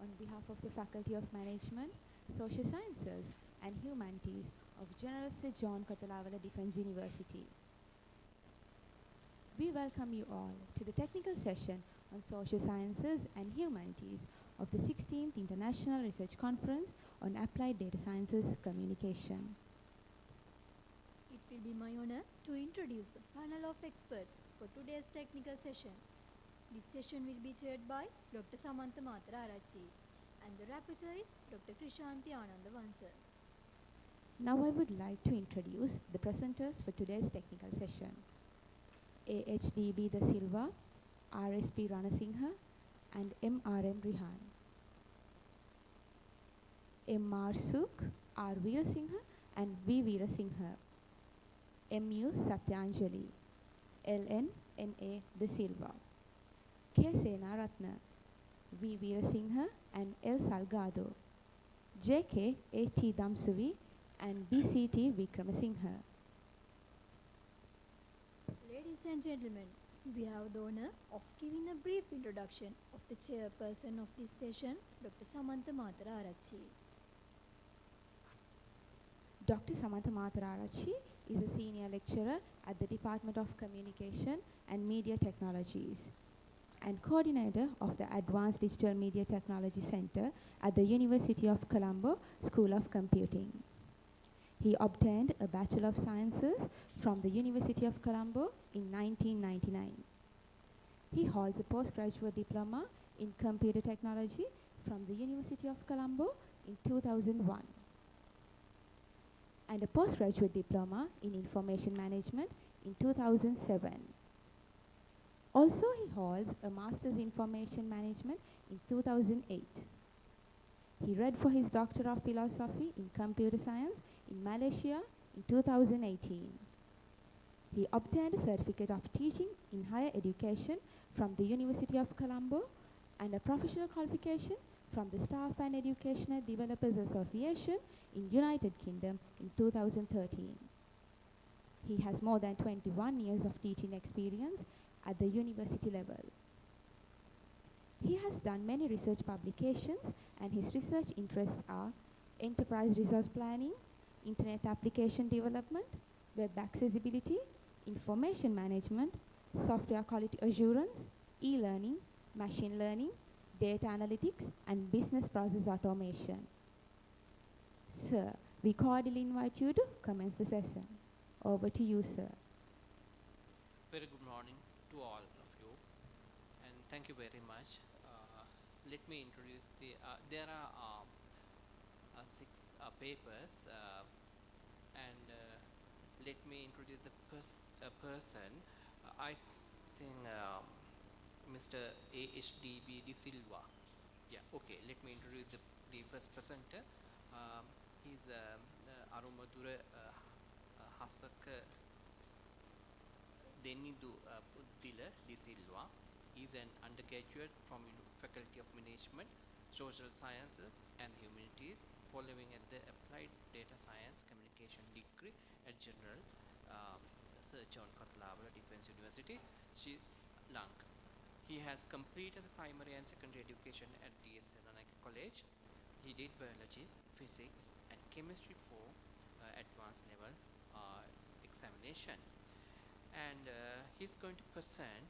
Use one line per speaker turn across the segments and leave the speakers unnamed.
on behalf of the Faculty of Management, Social Sciences and Humanities of General Sir John Kotalawala Defence University. We welcome you all to the technical session on Social Sciences and Humanities of the 16th International Research Conference on Applied Data Sciences Communication.
It will be my honor to introduce the panel of experts for today's technical session. This session will be chaired by Dr. Samantha Arachi, and the rapporteur is Dr. Krishanti Anandavansa.
Now I would like to introduce the presenters for today's technical session. AHDB Da Silva, RSP Ranasinghe, and MRM Rihan. MR Suk, R Veerasinghe, and V Veerasinghe. MU Satyanjali, LN NA Da Silva. K Somarathne, V Veerasinghe, and L Salgado. JK AT Damsuvi, and BCT Vikramasinghe.
Ladies and gentlemen, we have the honor of giving a brief introduction of the chairperson of this session, Dr. Samantha Arachi.
Dr. Samantha Arachi is a senior lecturer at the Department of Communication and Media Technologies and coordinator of the Advanced Digital Media Technology Center at the University of Colombo School of Computing. He obtained a Bachelor of Sciences from the University of Colombo in 1999. He holds a postgraduate diploma in computer technology from the University of Colombo in 2001 and a postgraduate diploma in information management in 2007. Also, he holds a master's in information management in 2008. He read for his Doctor of Philosophy in Computer Science in Malaysia in 2018. He obtained a certificate of teaching in higher education from the University of Colombo and a professional qualification from the Staff and Educational Developers Association in United Kingdom in 2013. He has more than 21 years of teaching experience at the university level. He has done many research publications, and his research interests are enterprise resource planning, internet application development, web accessibility, information management, software quality assurance, e-learning, machine learning, data analytics, and business process automation. Sir, we cordially invite you to commence the session. Over to you, sir.
Very good morning to all of you, and thank you very much. Let me introduce there are 6 papers, and let me introduce the person. I think Mr. AHDB Da Silva. Yeah, okay, let me introduce the first presenter. He's Arumadura Hasaka Denidu Puddila Da Silva. He's an undergraduate from Faculty of Management, Social Sciences and Humanities, following at the Applied Data Science Communication degree at General Sir John Kotalawala Defence University, Sri Lanka. He has completed the primary and secondary education at Dissanayake College. He did biology, physics and chemistry for advanced level examination. And he's going to present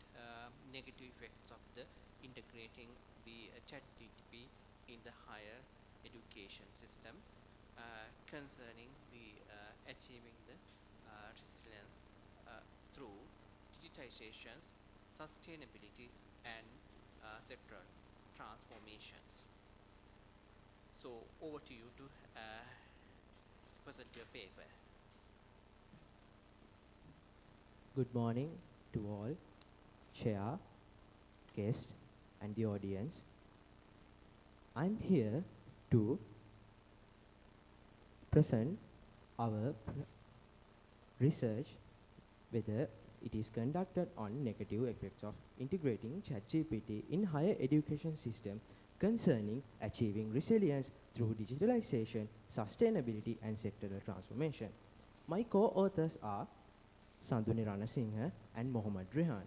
negative effects of the integrating the ChatGPT in the higher education system concerning the achieving the resilience through digitizations, sustainability and sectoral transformations. So over to you to present your paper.
Good morning to all, chair, guest and the audience. I'm here to present our research whether it is conducted on negative effects of integrating ChatGPT in higher education system concerning achieving resilience through digitalization, sustainability and sectoral transformation. My co-authors are Sanduni Ranasinghe and Mohammad Rehan.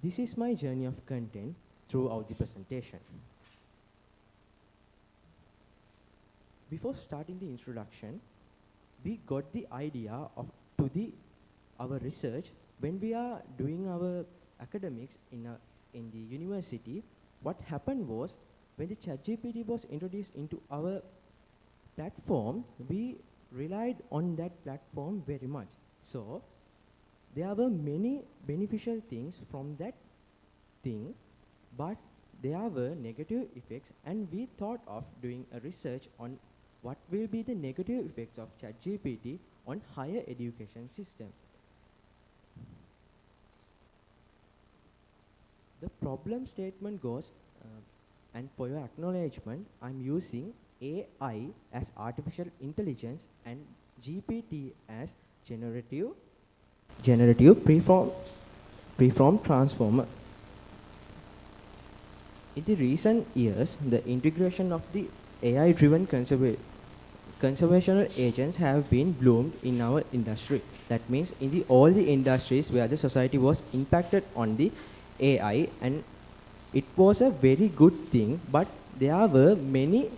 This is my journey of content throughout the presentation. Before starting the introduction, we got the idea of our research when we are doing our academics in the university. What happened was, when the ChatGPT was introduced into our platform, we relied on that platform very much. So there were many beneficial things from that thing, but there were negative effects, and we thought of doing a research on what will be the negative effects of ChatGPT on higher education system. The problem statement goes, and for your acknowledgement, I'm using AI as artificial intelligence and GPT as generative preform transformer. In the recent years, the integration of the AI-driven conservational agents have been bloomed in our industry. That means in all the industries where the society was impacted on the AI, and it was a very good thing, but there were many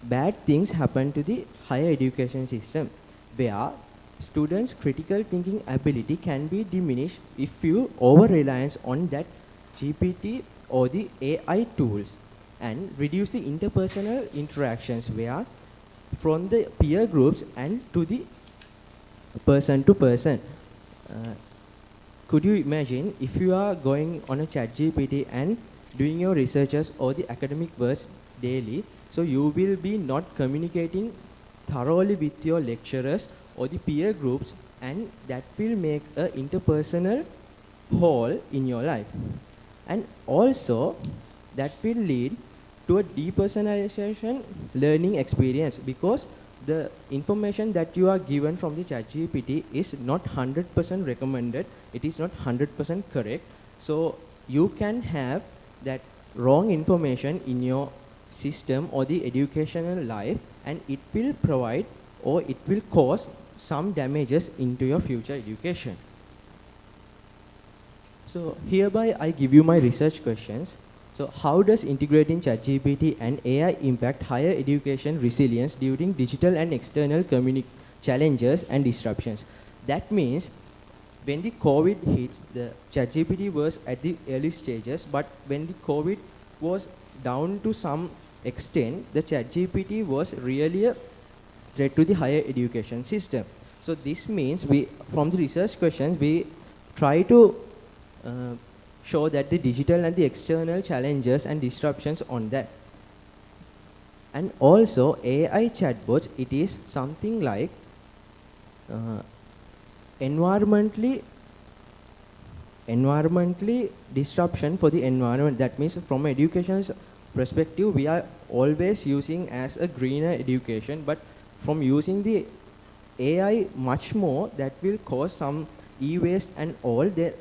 bad things happen to the higher education system, where students' critical thinking ability can be diminished if you over-reliance on that GPT or the AI tools, and reduce the interpersonal interactions, where from the peer groups and to the person to person. Could you imagine if you are going on a ChatGPT and doing your researches or the academic work daily, so you will be not communicating thoroughly with your lecturers or the peer groups, and that will make an interpersonal hole in your life. And also, that will lead to a depersonalization learning experience, because the information that you are given from the ChatGPT is not 100% recommended, it is not 100% correct. So you can have that wrong information in your system or the educational life, and it will provide or it will cause some damages into your future education. So hereby I give you my research questions. So how does integrating ChatGPT and AI impact higher education resilience during digital and external challenges and disruptions? That means when the COVID hits, the ChatGPT was at the early stages, but when the COVID was down to some extent, the ChatGPT was really a threat to the higher education system. So this means from the research questions, we try to show that the digital and the external challenges and disruptions on that. And also AI chatbots, it is something like environmentally disruption for the environment. That means from an educational perspective, we are always using as a greener education, but from using the AI much more, that will cause some e-waste and all that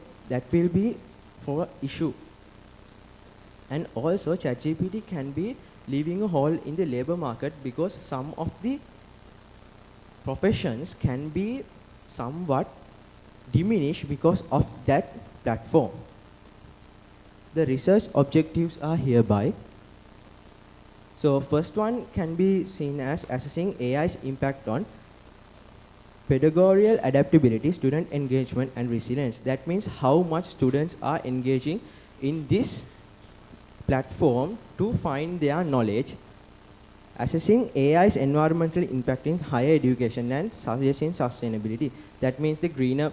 will be for issue. And also ChatGPT can be leaving a hole in the labor market, because some of the professions can be somewhat diminished because of that platform. The research objectives are hereby. So first one can be seen as assessing AI's impact on pedagogical adaptability, student engagement and resilience. That means how much students are engaging in this platform to find their knowledge. Assessing AI's environmental impact in higher education and suggesting sustainability. That means the greener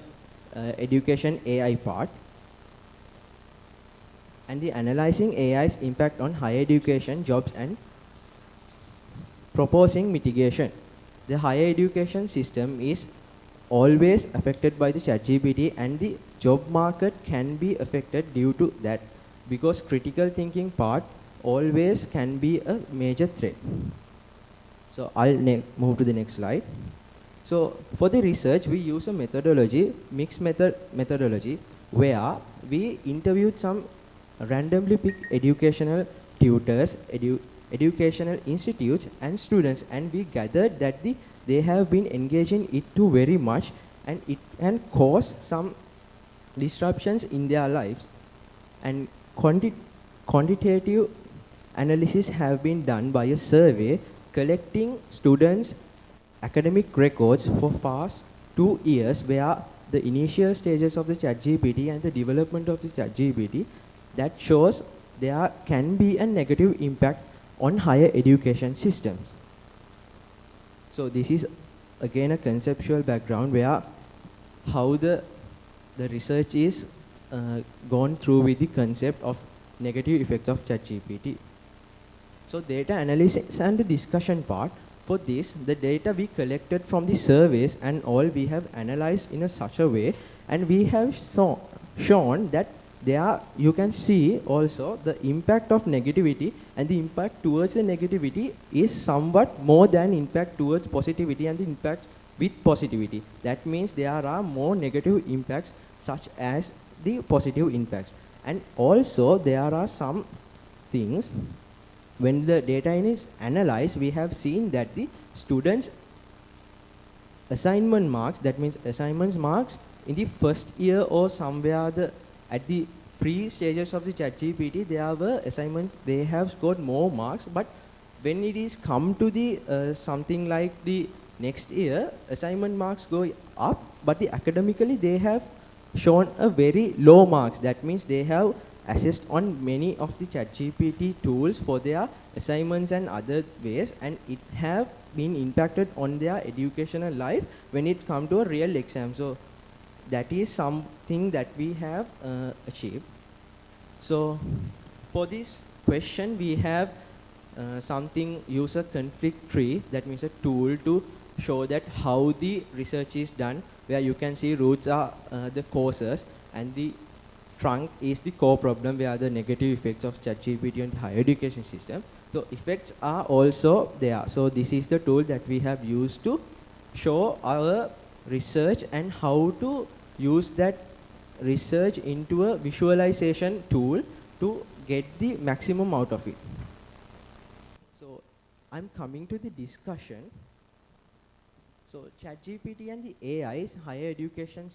education AI part. And the analyzing AI's impact on higher education, jobs and proposing mitigation. The higher education system is always affected by the ChatGPT, and the job market can be affected due to that, because critical thinking part always can be a major threat. So I'll move to the next slide. So for the research, we use a methodology, mixed methodology, where we interviewed some randomly picked educational tutors, educational institutes and students, and we gathered that they have been engaging it too very much, and it can cause some disruptions in their lives. And quantitative analysis have been done by a survey collecting students' academic records for past 2 years, where the initial stages of the ChatGPT and the development of the ChatGPT, that shows there can be a negative impact on higher education systems. So this is again a conceptual background where how the research is gone through with the concept of negative effects of ChatGPT. So data analysis and the discussion part. For this, the data we collected from the surveys and all we have analyzed in such a way, and we have shown that there you can see also the impact of negativity, and the impact towards the negativity is somewhat more than impact towards positivity and the impact with positivity. That means there are more negative impacts such as the positive impacts. And also there are some things when the data is analyzed, we have seen that the students' assignment marks, that means assignments marks in the first year or somewhere at the pre-stages of the ChatGPT, there were assignments, they have scored more marks, but when it is come to the something like the next year, assignment marks go up, but the academically they have shown a very low marks. That means they have assessed on many of the ChatGPT tools for their assignments and other ways, and it have been impacted on their educational life when it come to a real exam. So that is something that we have achieved. So for this question, we have something user conflict tree, that means a tool to show that how the research is done, where you can see roots are the causes and the trunk is the core problem, where the negative effects of ChatGPT on the higher education system. So effects are also there. So this is the tool that we have used to show our research and how to use that research into a visualization tool to get the maximum out of it. So I'm coming to the discussion. So ChatGPT and the AI's higher education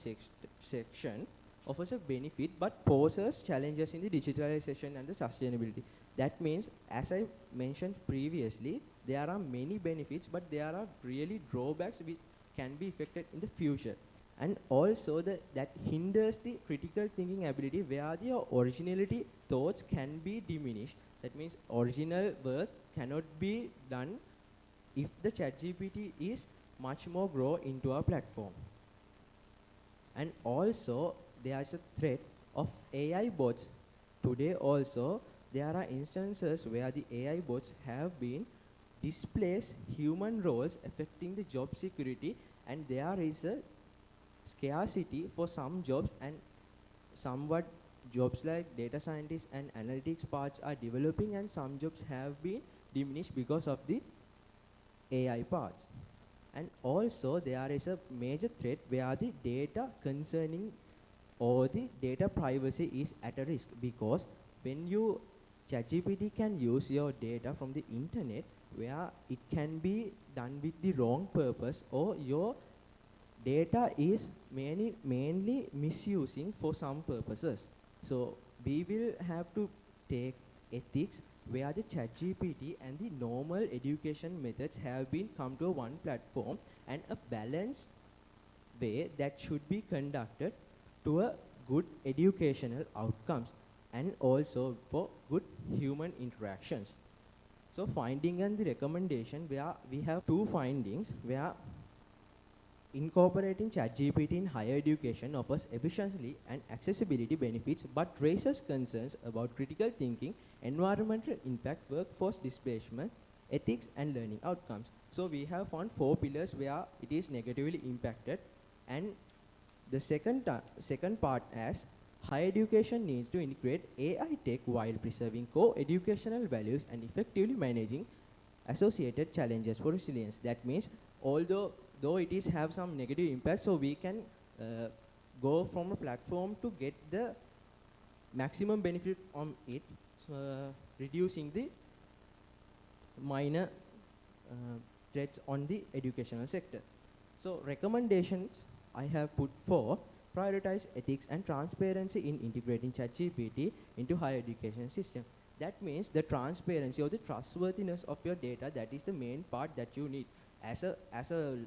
section offers a benefit but poses challenges in the digitalization and the sustainability. That means, as I mentioned previously, there are many benefits, but there are really drawbacks which can be affected in the future. And also that hinders the critical thinking ability, where the originality thoughts can be diminished. That means original work cannot be done if the ChatGPT is much more grow into our platform. And also there is a threat of AI bots. Today also there are instances where the AI bots have been displaced human roles, affecting the job security, and there is a scarcity for some jobs, and somewhat jobs like data scientists and analytics parts are developing, and some jobs have been diminished because of the AI parts. And also there is a major threat where the data concerning or the data privacy is at a risk, because when you ChatGPT can use your data from the internet, where it can be done with the wrong purpose, or your data is mainly misusing for some purposes. So we will have to take ethics, where the ChatGPT and the normal education methods have been come to one platform, and a balanced way that should be conducted to a good educational outcomes and also for good human interactions. So finding and the recommendation, where we have two findings, where incorporating ChatGPT in higher education offers efficiency and accessibility benefits, but raises concerns about critical thinking, environmental impact, workforce displacement, ethics, and learning outcomes. So we have found 4 pillars where it is negatively impacted, and the second part as higher education needs to integrate AI tech while preserving core educational values and effectively managing associated challenges for resilience. That means, although it is have some negative impact, so we can go from a platform to get the maximum benefit on it, reducing the minor threats on the educational sector. So recommendations I have put 4. prioritize ethics and transparency in integrating ChatGPT into higher education system. That means the transparency or the trustworthiness of your data, that is the main part that you need. As a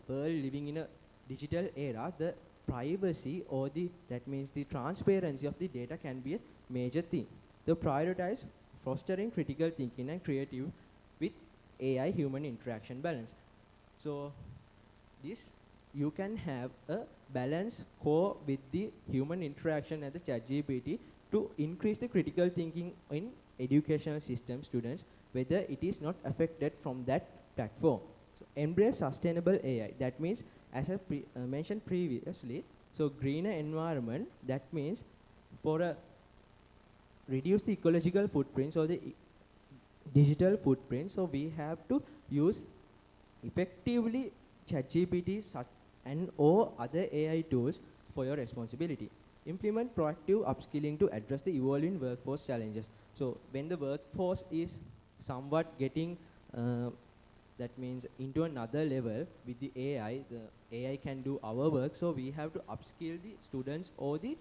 world living in a digital era, the privacy or that means the transparency of the data can be a major thing. The prioritize fostering critical thinking and creative with AI human interaction balance. So this you can have a balance core with the human interaction and the ChatGPT to increase the critical thinking in educational system students, whether it is not affected from that platform. So embrace sustainable AI. That means, as I mentioned previously, so greener environment, that means for a reduce the ecological footprints or the digital footprint, so we have to use effectively ChatGPT and or other AI tools for your responsibility. Implement proactive upskilling to address the evolving workforce challenges. So when the workforce is somewhat getting that means into another level with the AI can do our work, so we have to upskill the students or the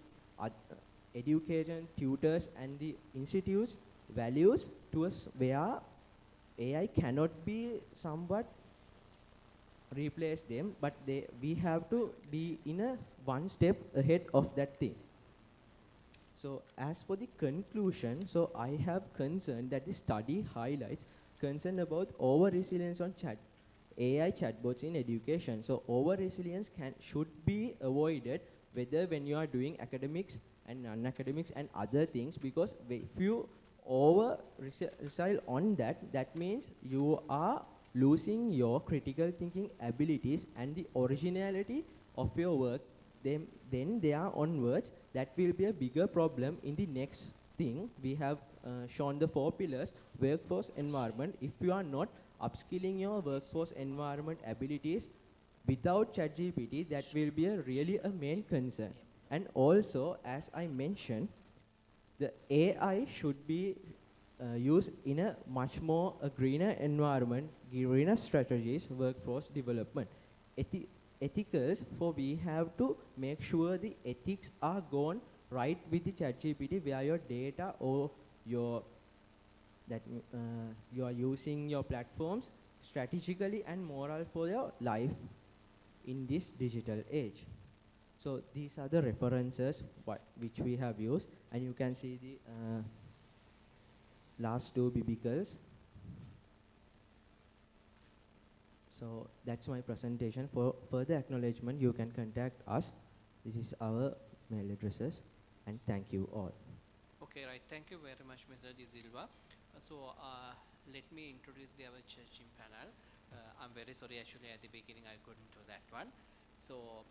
education tutors and the institutes values to us where AI cannot be somewhat replace them, but we have to be in a one step ahead of that thing. So as for the conclusion, so I have concern that the study highlights concern about over-resilience on AI chatbots in education. So over-resilience should be avoided, whether when you are doing academics and non-academics and other things, because if you over-resile on that, that means you are losing your critical thinking abilities and the originality of your work. Then there onwards, that will be a bigger problem in the next thing. We have shown the 4 pillars. Workforce environment. If you are not upskilling your workforce environment abilities without ChatGPT, that will be really a main concern. And also, as I mentioned, the AI should be used in a much more greener environment, greener strategies, workforce development. Ethicals, for we have to make sure the ethics are gone right with the ChatGPT, where your data or you are using your platforms strategically and moral for your life in this digital age. So these are the references which we have used, and you can see the last 2 biblicals. So that's my presentation. For further acknowledgement, you can contact us. This is our mail addresses, and thank you all.
Okay, right. Thank you very much, Mr. De Silva. Let me introduce our judging panel. I'm very sorry, actually, at the beginning I couldn't do that one. So,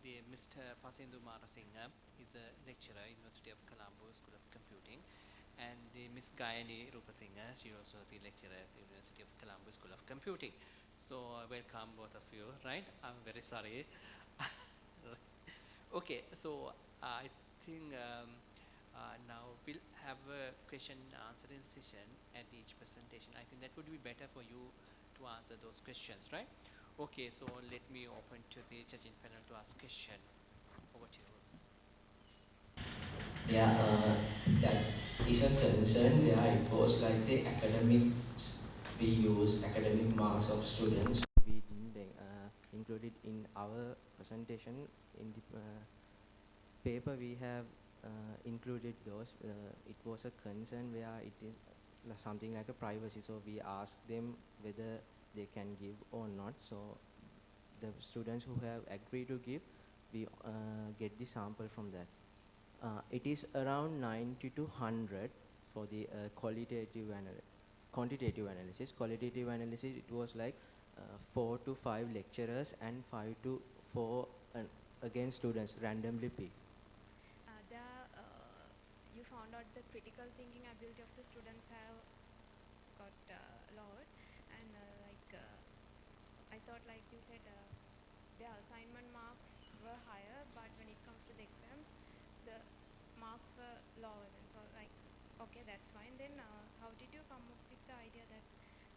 the Mr. Pasendu Marasinghe is a lecturer, University of Colombo School of Computing, and the Miss Gayani Rupasinghe, she also the lecturer at the University of Colombo School of Computing. So, welcome both of you, right? I'm very sorry. Okay, so I think now we'll have a question and answering session at each presentation. I think that would be better for you to answer those questions, right? Okay, so let me open to the judging panel to ask question. Over to you.
Yeah, that is a concern. It was like the academics, we use academic marks of students. We didn't include it in our presentation. In the paper we have included those. It was a concern where it is something like a privacy, so we asked them whether they can give or not. So the students who have agreed to give, we get the sample from that. It is around 90 to 100 for the quantitative analysis. Qualitative analysis, it was like 4 to 5 lecturers and 5 to 4 again students randomly picked.
You found out the critical thinking ability of the students have got lowered, and I thought, like you said, their assignment marks were higher, but when it comes to the exams, the marks were lower. And so, like, okay, that's fine. Then how did you come up with the idea that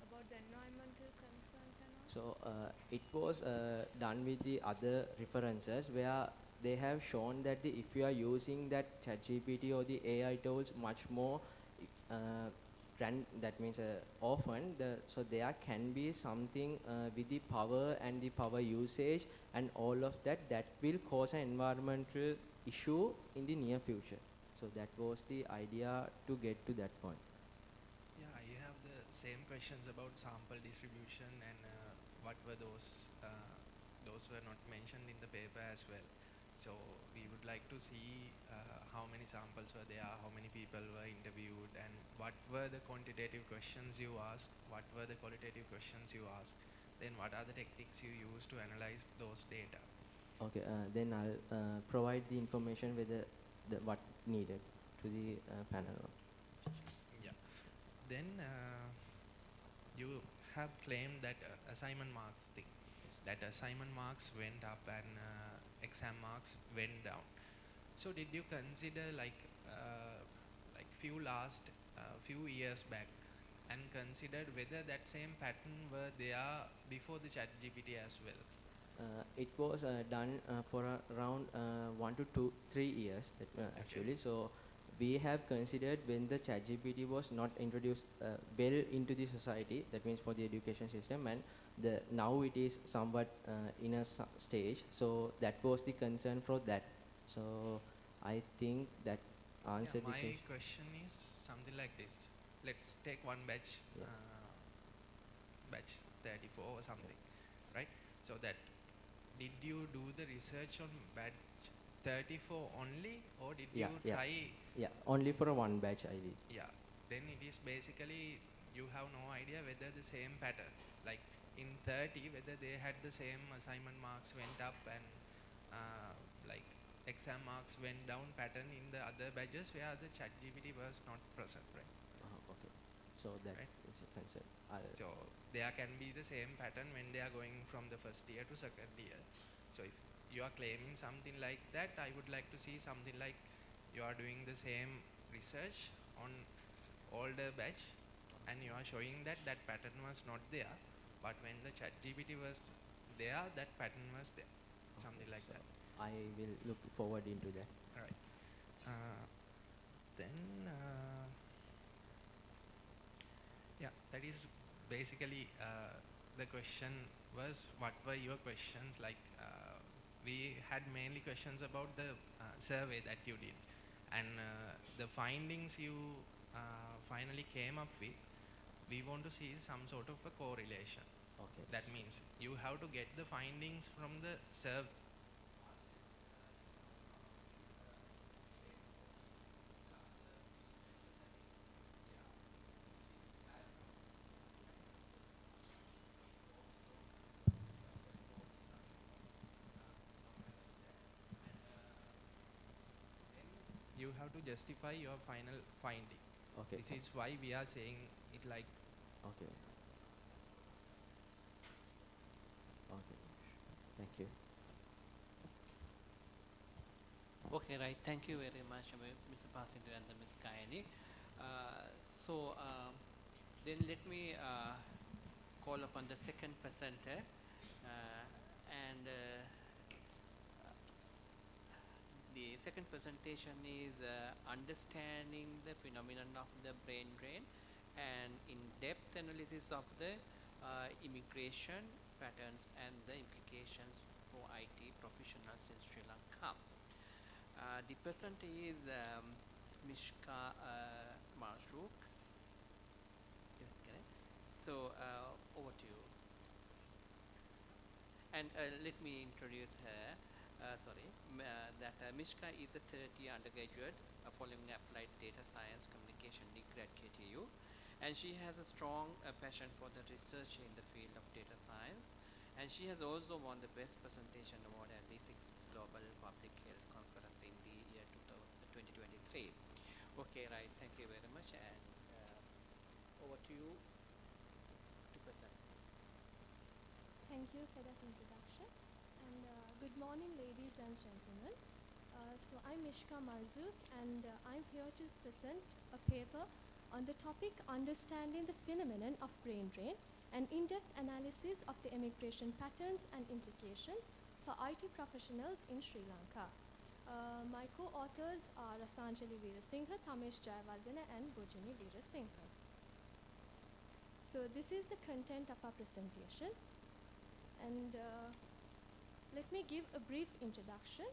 about the environmental concerns and all?
So it was done with the other references, where they have shown that if you are using that ChatGPT or the AI tools much more, uh, that means often, so there can be something with the power and the power usage and all of that will cause an environmental issue in the near future. So that was the idea to get to that point.
Yeah, I have the same questions about sample distribution and what were those were not mentioned in the paper as well. So we would like to see how many samples were there, how many people were interviewed, and what were the quantitative questions you asked, what were the qualitative questions you asked, then what are the techniques you use to analyze those data.
Okay, then I'll provide the information with what needed to the panel.
Yeah. Then you have claimed that assignment marks thing, that assignment marks went up and exam marks went down. So did you consider like few years back and considered whether that same pattern were there before the ChatGPT as well?
It was done for around 1 to 3 years actually. So we have considered when the ChatGPT was not introduced well into the society, that means for the education system, and now it is somewhat in a stage. So that was the concern for that. So I think that answered the question.
My question is something like this. Let's take one batch,
Yeah.
batch 34 or something, right? So that did you do the research on batch 34 only, or did you try?
Yeah, only for one batch I did.
Yeah, then it is basically you have no idea whether the same pattern, like in 30, whether they had the same assignment marks went up and like exam marks went down pattern in the other batches where the ChatGPT was not present, right?
Okay, so that
right?
is a concern.
So there can be the same pattern when they are going from the first year to second year. So if you are claiming something like that, I would like to see something like you are doing the same research on older batch and you are showing that that pattern was not there, but when the ChatGPT was there, that pattern was there. Something like that.
I will look forward into that.
All right. Then yeah, that is basically the question was, what were your questions like? We had mainly questions about the survey that you did and the findings you finally came up with. We want to see some sort of a correlation.
Okay.
That means you have to get the findings from the survey. You have to justify your final finding.
Okay.
This is why we are saying it like.
Okay. Okay. Thank you.
Okay, right. Thank you very much, Mr. Pasindu and Ms. Kayani. Then let me call upon the second presenter, and the second presentation is understanding the phenomenon of the brain drain and in-depth analysis of the immigration patterns and the implications for IT professionals in Sri Lanka. The presenter is Mishka Marshuk. So over to you. And let me introduce her. Mishka is the third year undergraduate following applied data science communication degree at KTU, and she has a strong passion for the research in the field of data science, and she has also won the best presentation award at the 6th Global Public Health Conference in the year 2023. Okay, right, thank you very much, and over to you to present.
Thank you for that introduction. And good morning, ladies and gentlemen. So I'm Mishka Marzouk, and I'm here to present a paper on the topic Understanding the Phenomenon of Brain Drain, an in-depth analysis of the immigration patterns and implications for IT professionals in Sri Lanka. My co-authors are Rasanjali Veerasinghe, Thamesh Jayawardena and Bojini Veerasinghe. So this is the content of our presentation, and let me give a brief introduction.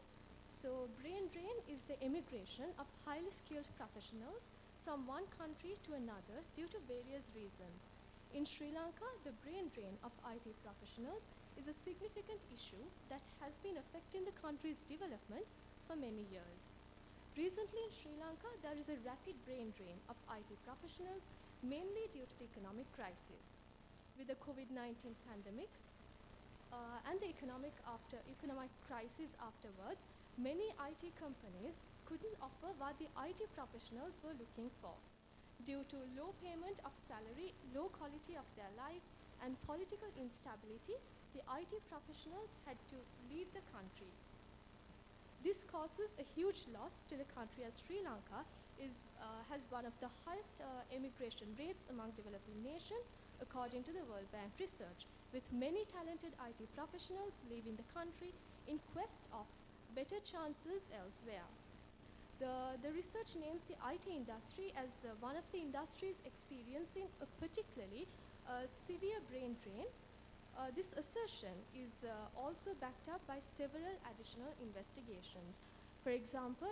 So brain drain is the emigration of highly skilled professionals from one country to another due to various reasons. In Sri Lanka, the brain drain of IT professionals is a significant issue that has been affecting the country's development for many years. Recently in Sri Lanka, there is a rapid brain drain of IT professionals, mainly due to the economic crisis. With the COVID-19 pandemic and the economic crisis afterwards, many IT companies couldn't offer what the IT professionals were looking for. Due to low payment of salary, low quality of their life, and political instability, the IT professionals had to leave the country. This causes a huge loss to the country, as Sri Lanka has one of the highest immigration rates among developing nations, according to the World Bank research, with many talented IT professionals leaving the country in quest of better chances elsewhere. The research names the IT industry as one of the industries experiencing a particularly severe brain drain. This assertion is also backed up by several additional investigations. For example,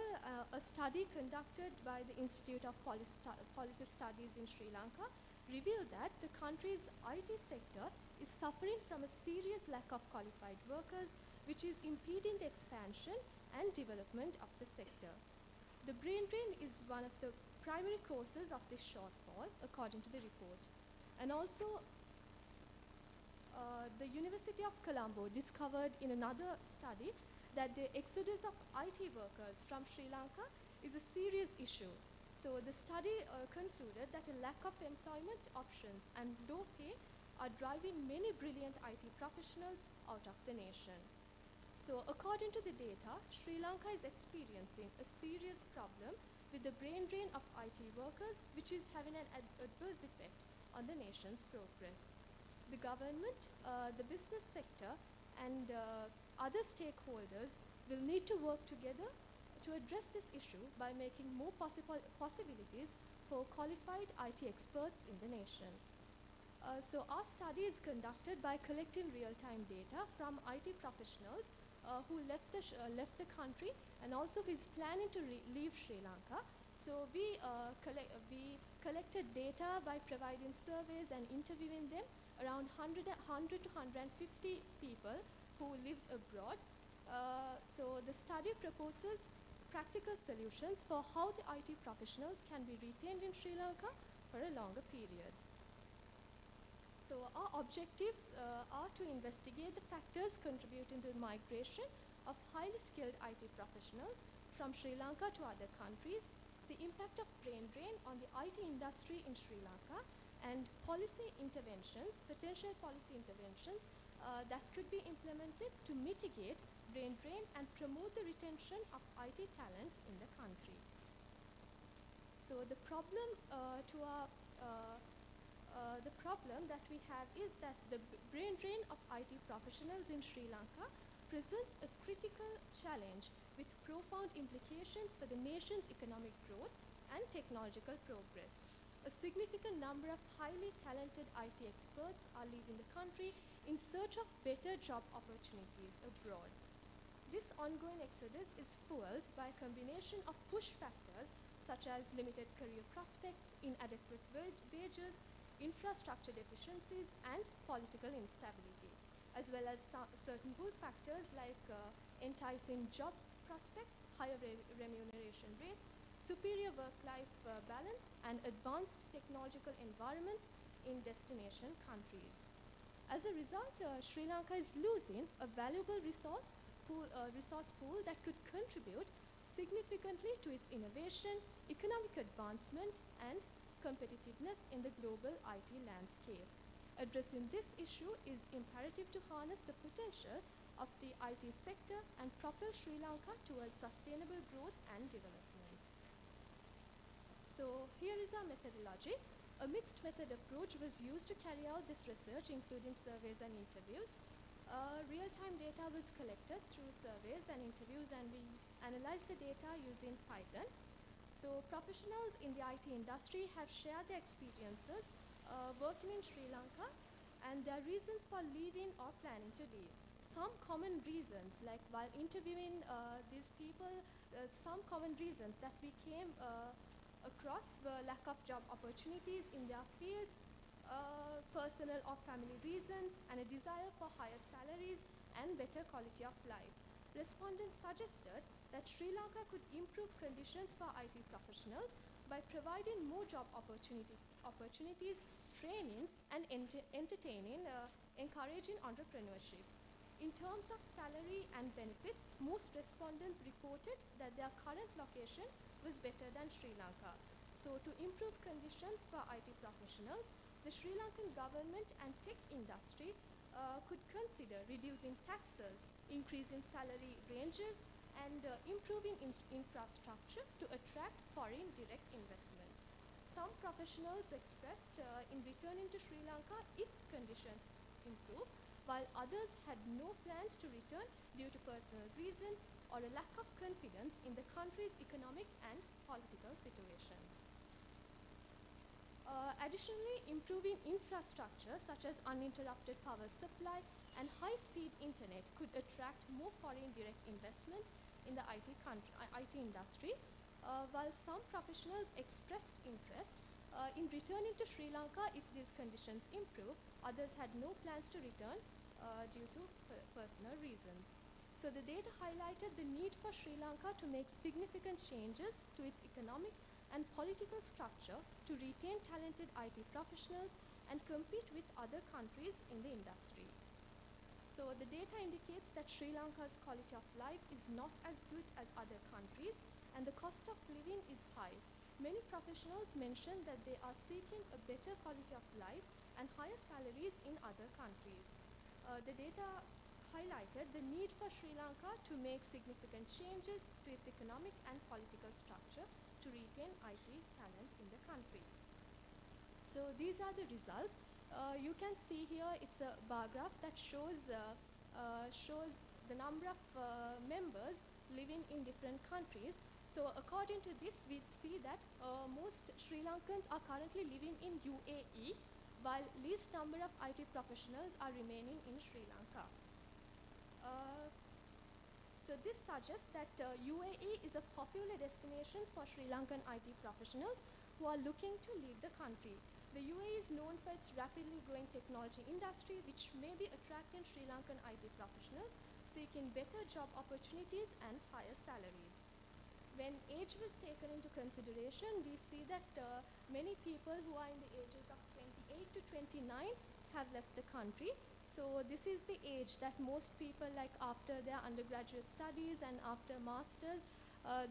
a study conducted by the Institute of Policy Studies in Sri Lanka revealed that the country's IT sector is suffering from a serious lack of qualified workers, which is impeding the expansion and development of the sector. The brain drain is one of the primary causes of this shortfall, according to the report. And also, the University of Colombo discovered in another study that the exodus of IT workers from Sri Lanka is a serious issue. So the study concluded that a lack of employment options and low pay are driving many brilliant IT professionals out of the nation. So according to the data, Sri Lanka is experiencing a serious problem with the brain drain of IT workers, which is having an adverse effect on the nation's progress. The government, the business sector, and other stakeholders will need to work together to address this issue by making more possibilities for qualified IT experts in the nation. So our study is conducted by collecting real-time data from IT professionals who left the country and also who is planning to leave Sri Lanka. So we collected data by providing surveys and interviewing them, around 100 to 150 people who lives abroad. So the study proposes practical solutions for how the IT professionals can be retained in Sri Lanka for a longer period. So our objectives are to investigate the factors contributing to the migration of highly skilled IT professionals from Sri Lanka to other countries, the impact of brain drain on the IT industry in Sri Lanka, and policy interventions, potential policy interventions that could be implemented to mitigate brain drain and promote the retention of IT talent in the country. So the problem the problem that we have is that the brain drain of IT professionals in Sri Lanka presents a critical challenge with profound implications for the nation's economic growth and technological progress. A significant number of highly talented IT experts are leaving the country in search of better job opportunities abroad. This ongoing exodus is fueled by a combination of push factors such as limited career prospects, inadequate wages, infrastructure deficiencies, and political instability, as well as certain pull factors like enticing job prospects, higher remuneration rates, superior work-life balance, and advanced technological environments in destination countries. As a result, Sri Lanka is losing a valuable resource pool that could contribute significantly to its innovation, economic advancement, and competitiveness in the global IT landscape. Addressing this issue is imperative to harness the potential of the IT sector and propel Sri Lanka towards sustainable growth and development. So here is our methodology. A mixed method approach was used to carry out this research, including surveys and interviews. Real-time data was collected through surveys and interviews, and we analyzed the data using Python. So professionals in the IT industry have shared their experiences working in Sri Lanka and their reasons for leaving or planning to leave. Some common reasons, like while interviewing these people, some common reasons that we came across were lack of job opportunities in their field, personal or family reasons, and a desire for higher salaries and better quality of life. Respondents suggested that Sri Lanka could improve conditions for IT professionals by providing more job opportunities, trainings, and encouraging entrepreneurship. In terms of salary and benefits, most respondents reported that their current location was better than Sri Lanka. So to improve conditions for IT professionals, the Sri Lankan government and tech industry could consider reducing taxes, increasing salary ranges, and improving infrastructure to attract foreign direct investment. Some professionals expressed in returning to Sri Lanka if conditions improve, while others had no plans to return due to personal reasons or a lack of confidence in the country's economic and political situations. Additionally, improving infrastructure such as uninterrupted power supply and high-speed internet could attract more foreign direct investment in the IT industry, while some professionals expressed interest in returning to Sri Lanka if these conditions improve. Others had no plans to return due to personal reasons. So the data highlighted the need for Sri Lanka to make significant changes to its economic and political structure to retain talented IT professionals and compete with other countries in the industry. So the data indicates that Sri Lanka's quality of life is not as good as other countries, and the cost of living is high. Many professionals mentioned that they are seeking a better quality of life and higher salaries in other countries. The data highlighted the need for Sri Lanka to make significant changes to its economic and political structure to retain IT talent in the country. So these are the results. You can see here it's a bar graph that shows the number of members living in different countries. So according to this, we see that most Sri Lankans are currently living in UAE, while least number of IT professionals are remaining in Sri Lanka. So this suggests that UAE is a popular destination for Sri Lankan IT professionals who are looking to leave the country. The UAE is known for its rapidly growing technology industry, which may be attracting Sri Lankan IT professionals seeking better job opportunities and higher salaries. When age was taken into consideration, we see that many people who are in the ages of 28 to 29 have left the country. So this is the age that most people, like after their undergraduate studies and after masters,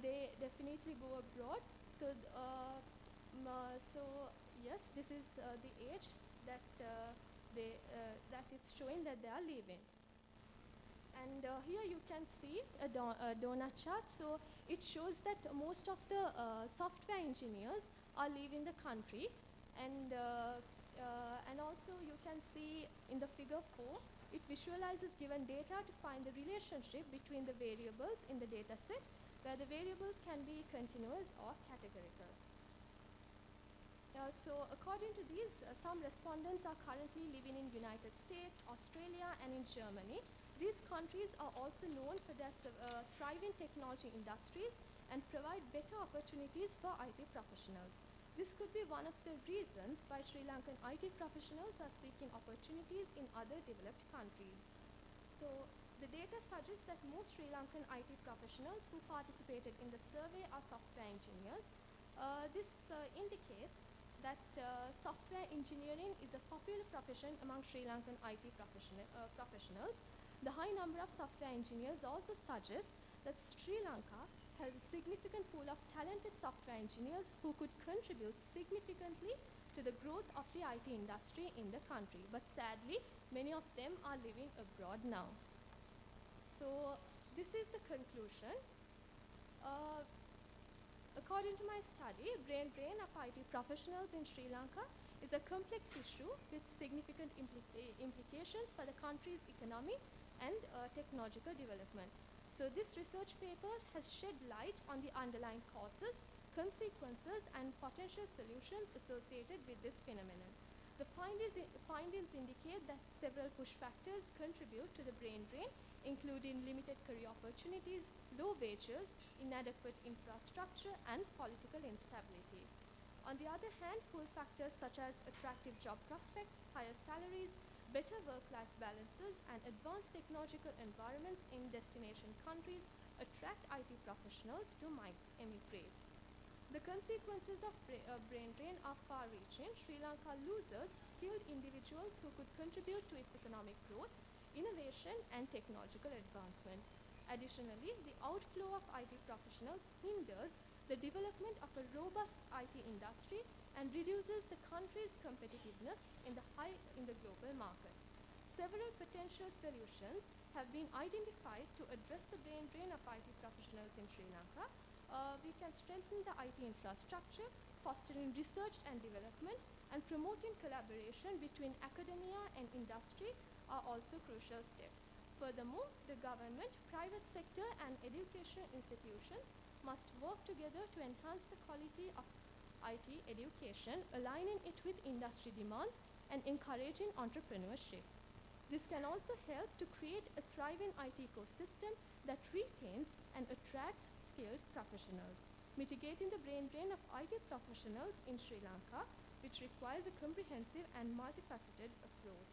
they definitely go abroad. So, yes, this is the age that that it's showing that they are leaving. And here you can see a donut chart. So it shows that most of the software engineers are leaving the country, and also you can see in the figure 4, it visualizes given data to find the relationship between the variables in the data set, where the variables can be continuous or categorical. So according to these, some respondents are currently living in United States, Australia, and in Germany. These countries are also known for their thriving technology industries and provide better opportunities for IT professionals. This could be one of the reasons why Sri Lankan IT professionals are seeking opportunities in other developed countries. So the data suggests that most Sri Lankan IT professionals who participated in the survey are software engineers. This indicates that software engineering is a popular profession among Sri Lankan IT professionals. The high number of software engineers also suggests that Sri Lanka has a significant pool of talented software engineers who could contribute significantly to the growth of the IT industry in the country. But sadly, many of them are living abroad now. So this is the conclusion. According to my study, brain drain of IT professionals in Sri Lanka is a complex issue with significant implications for the country's economy and technological development. So this research paper has shed light on the underlying causes, consequences, and potential solutions associated with this phenomenon. The findings indicate that several push factors contribute to the brain drain, including limited career opportunities, low wages, inadequate infrastructure, and political instability. On the other hand, pull factors such as attractive job prospects, higher salaries, better work-life balances, and advanced technological environments in destination countries attract IT professionals to emigrate. The consequences of brain drain are far-reaching. Sri Lanka loses skilled individuals who could contribute to its economic growth, innovation, and technological advancement. Additionally, the outflow of IT professionals hinders the development of a robust IT industry and reduces the country's competitiveness in the global market. Several potential solutions have been identified to address the brain drain of IT professionals in Sri Lanka. We can strengthen the IT infrastructure, fostering research and development, and promoting collaboration between academia and industry are also crucial steps. Furthermore, the government, private sector, and education institutions must work together to enhance the quality of IT education, aligning it with industry demands and encouraging entrepreneurship. This can also help to create a thriving IT ecosystem that retains and attracts skilled professionals, mitigating the brain drain of IT professionals in Sri Lanka, which requires a comprehensive and multifaceted approach.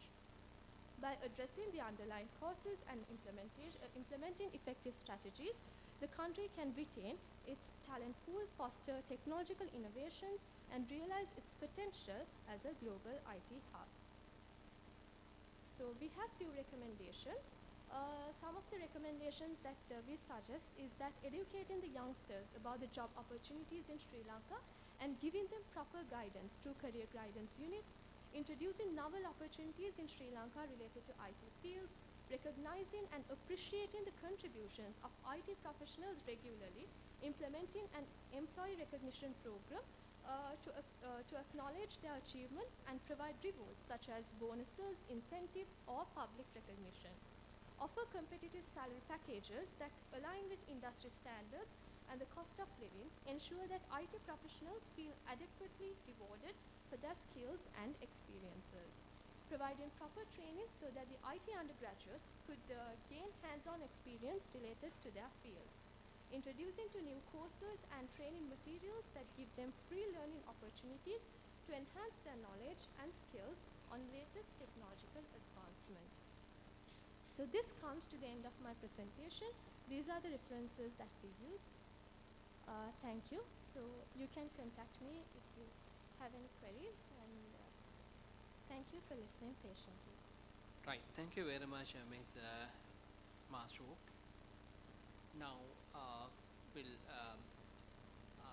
By addressing the underlying causes and implementing effective strategies, the country can retain its talent pool, foster technological innovations, and realize its potential as a global IT hub. So we have few recommendations. Some of the recommendations that we suggest is that educating the youngsters about the job opportunities in Sri Lanka and giving them proper guidance through career guidance units, introducing novel opportunities in Sri Lanka related to IT fields, recognizing and appreciating the contributions of IT professionals regularly, implementing an employee recognition program to acknowledge their achievements and provide rewards such as bonuses, incentives, or public recognition. Offer competitive salary packages that align with industry standards and the cost of living, ensure that IT professionals feel adequately rewarded for their skills and experiences. Providing proper training so that the IT undergraduates could gain hands-on experience related to their fields. Introducing to new courses and training materials that give them free learning opportunities to enhance their knowledge and skills on latest technological advancement. So this comes to the end of my presentation. These are the references that we used. Thank you. So you can contact me if you have any queries, and thank you for listening patiently.
Right, thank you very much, Ms. Masrook. Now we'll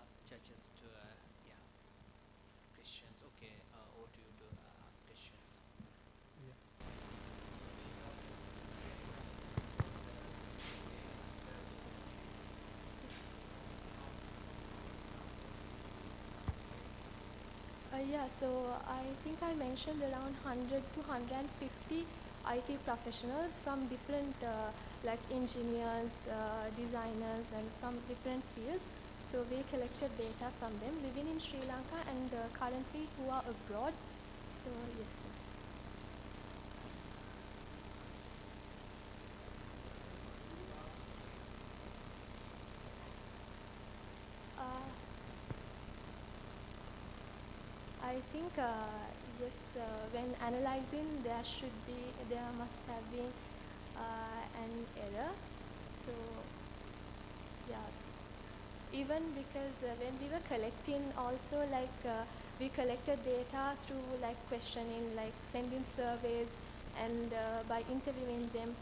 ask judges to questions. Okay, over to you to ask questions.
Yeah, so I think I mentioned around 100 to 150 IT professionals from different like engineers, designers, and from different fields. So we collected data from them living in Sri Lanka and currently who are abroad. So yes, sir. I think yes, when analyzing there must have been an error. So yeah, even because when we were collecting also like we collected data through like questioning, like sending surveys and by interviewing them.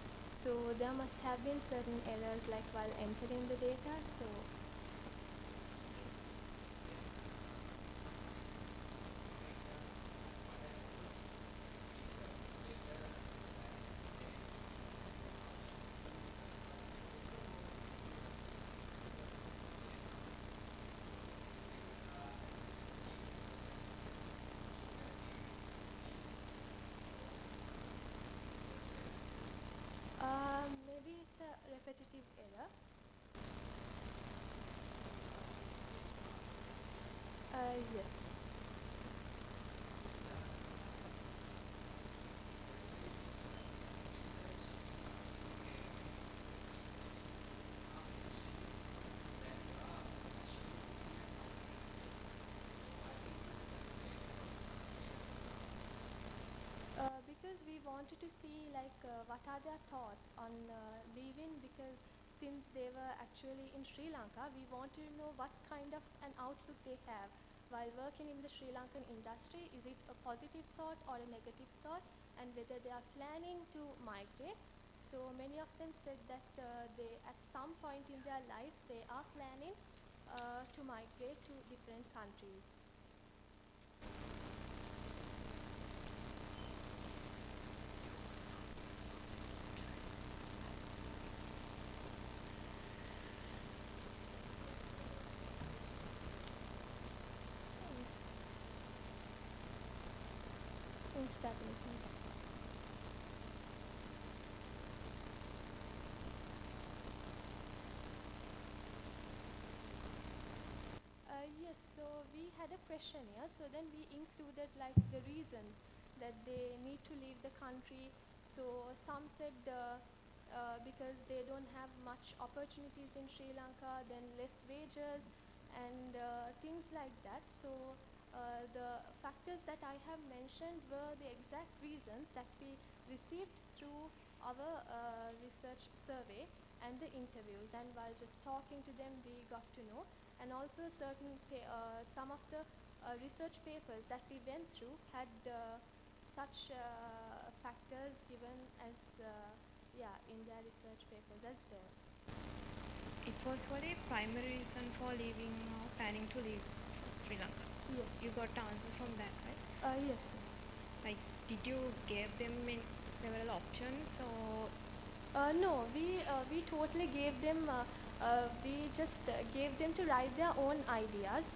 So there must have been certain errors like while entering the data. So narrative error. Yes. Because we wanted to see what are their thoughts on leaving, because since they were actually in Sri Lanka, we wanted to know what kind of an outlook they have while working in the Sri Lankan industry. Is it a positive thought or a negative thought, and whether they are planning to migrate. So many of them said that they at some point in their life they are planning to migrate to different countries. Instability. Yes, so we had a questionnaire, so then we included the reasons that they need to leave the country. So some said because they don't have much opportunities in Sri Lanka, then less wages and things like that. So the factors that I have mentioned were the exact reasons that we received through our research survey and the interviews, and while just talking to them we got to know. And also some of the research papers that we went through had such factors given as in their research papers as well.
It was for the primary reason for leaving, planning to leave Sri Lanka.
Yes.
You got the answer from that, right?
Yes.
Like, did you give them several options, or
No, we totally gave them, we just gave them to write their own ideas.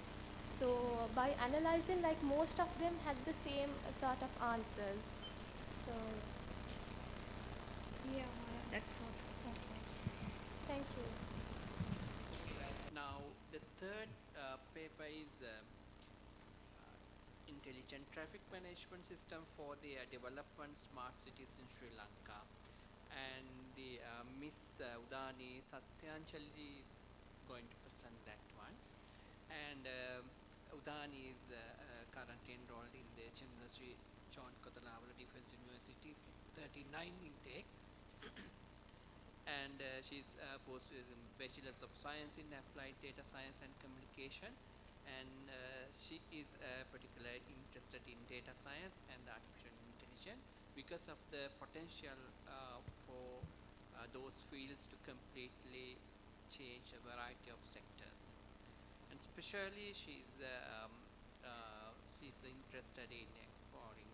So by analyzing, most of them had the same sort of answers. So
yeah, that's all. Okay.
thank you.
Now, the third paper is Intelligent Traffic Management System for the Development Smart Cities in Sri Lanka. And the Miss Udani Satyanjali is going to present that one. And Udani is currently enrolled in the Chandra John Kotalawala Defense University's 39 intake. And she's pursuing Bachelor's of Science in Applied Data Science and Communication. And she is particularly interested in data science and artificial intelligence because of the potential for those fields to completely change a variety of sectors. And especially she's interested in exploring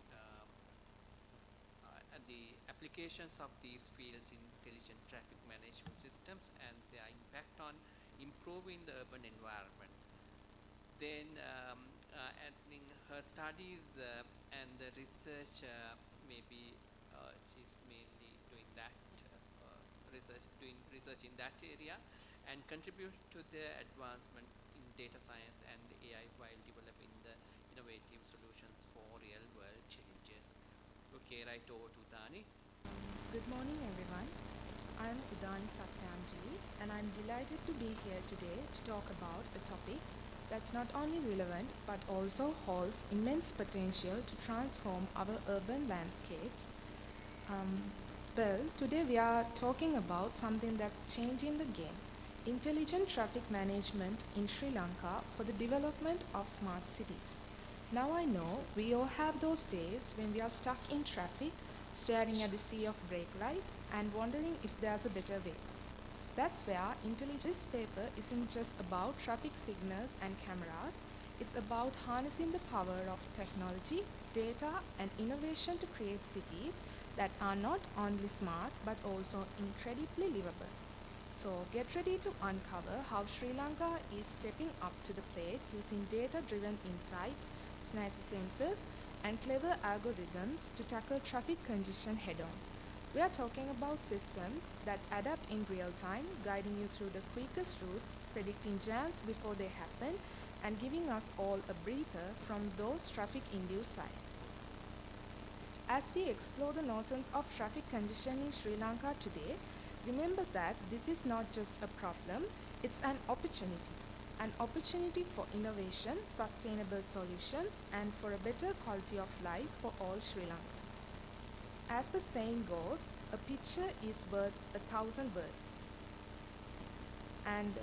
the applications of these fields in intelligent traffic management systems and their impact on improving the urban environment. Then I think her studies and the research, maybe she's mainly doing that doing research in that area, and contribute to the advancement in data science and AI while developing the innovative solutions for real world challenges. Okay, right over to Dani.
Good morning, everyone. I'm Udani Satyanjali, and I'm delighted to be here today to talk about a topic that's not only relevant but also holds immense potential to transform our urban landscapes. Well, today we are talking about something that's changing the game: intelligent traffic management in Sri Lanka for the development of smart cities. Now I know we all have those days when we are stuck in traffic, staring at the sea of brake lights and wondering if there's a better way. That's where Intelligence paper isn't just about traffic signals and cameras, it's about harnessing the power of technology, data and innovation to create cities that are not only smart but also incredibly livable. So get ready to uncover how Sri Lanka is stepping up to the plate using data-driven insights, snazzy sensors and clever algorithms to tackle traffic congestion head-on. We are talking about systems that adapt in real time, guiding you through the quickest routes, predicting jams before they happen, and giving us all a breather from those traffic-induced sights. As we explore the notions of traffic congestion in Sri Lanka today, remember that this is not just a problem, it's an opportunity for innovation, sustainable solutions, and for a better quality of life for all Sri Lankans. As the saying goes, a picture is worth 1,000 words. And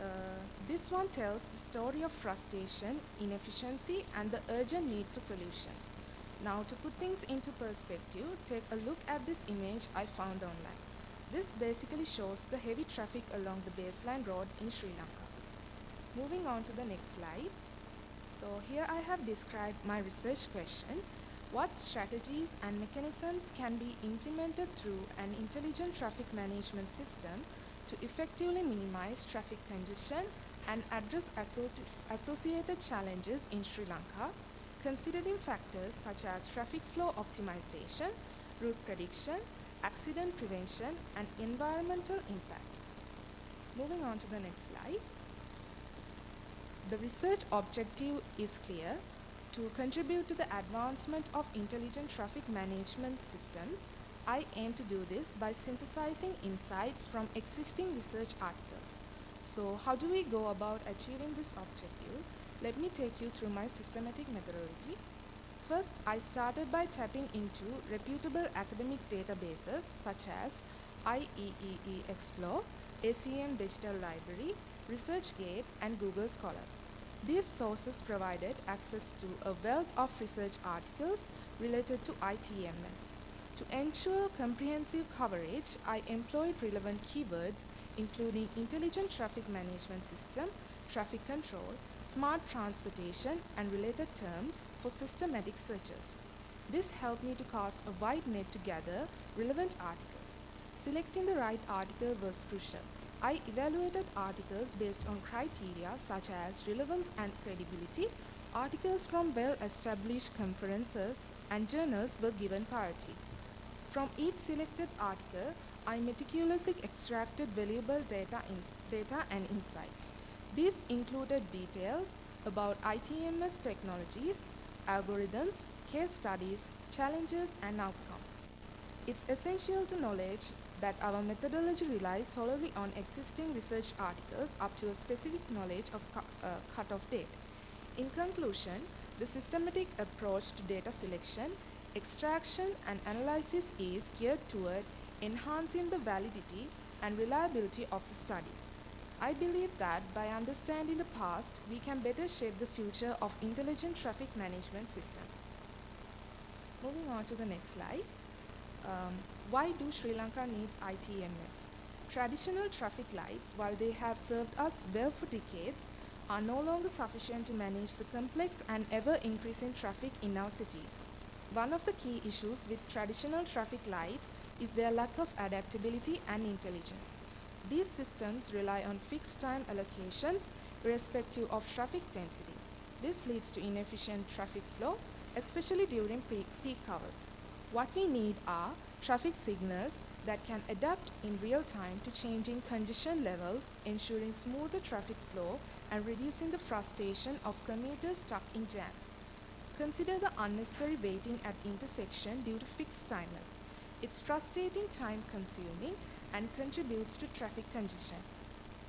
this one tells the story of frustration, inefficiency, and the urgent need for solutions. Now, to put things into perspective, take a look at this image I found online. This basically shows the heavy traffic along the baseline road in Sri Lanka. Moving on to the next slide. So here I have described my research question. What strategies and mechanisms can be implemented through an intelligent traffic management system to effectively minimize traffic congestion and address associated challenges in Sri Lanka, considering factors such as traffic flow optimization, route prediction, accident prevention, and environmental impact. Moving on to the next slide. The research objective is clear: to contribute to the advancement of intelligent traffic management systems. I aim to do this by synthesizing insights from existing research articles. So how do we go about achieving this objective? Let me take you through my systematic methodology. First, I started by tapping into reputable academic databases such as IEEE Explore, ACM Digital Library, ResearchGate, and Google Scholar. These sources provided access to a wealth of research articles related to ITMS. To ensure comprehensive coverage, I employed relevant keywords including intelligent traffic management system, traffic control, smart transportation, and related terms for systematic searches. This helped me to cast a wide net to gather relevant articles. Selecting the right article was crucial. I evaluated articles based on criteria such as relevance and credibility. Articles from well-established conferences and journals were given priority. From each selected article, I meticulously extracted valuable data and insights. These included details about ITMS technologies, algorithms, case studies, challenges, and outcomes. It's essential to knowledge that our methodology relies solely on existing research articles up to a specific knowledge of cutoff date. In conclusion, the systematic approach to data selection, extraction, and analysis is geared toward enhancing the validity and reliability of the study. I believe that by understanding the past, we can better shape the future of intelligent traffic management system. Moving on to the next slide. Why do Sri Lanka needs ITMS? Traditional traffic lights, while they have served us well for decades, are no longer sufficient to manage the complex and ever-increasing traffic in our cities. One of the key issues with traditional traffic lights is their lack of adaptability and intelligence. These systems rely on fixed time allocations irrespective of traffic density. This leads to inefficient traffic flow, especially during peak hours. What we need are traffic signals that can adapt in real time to changing congestion levels, ensuring smoother traffic flow and reducing the frustration of commuters stuck in jams. Consider the unnecessary waiting at intersection due to fixed timers. It's frustrating, time-consuming, and contributes to traffic congestion.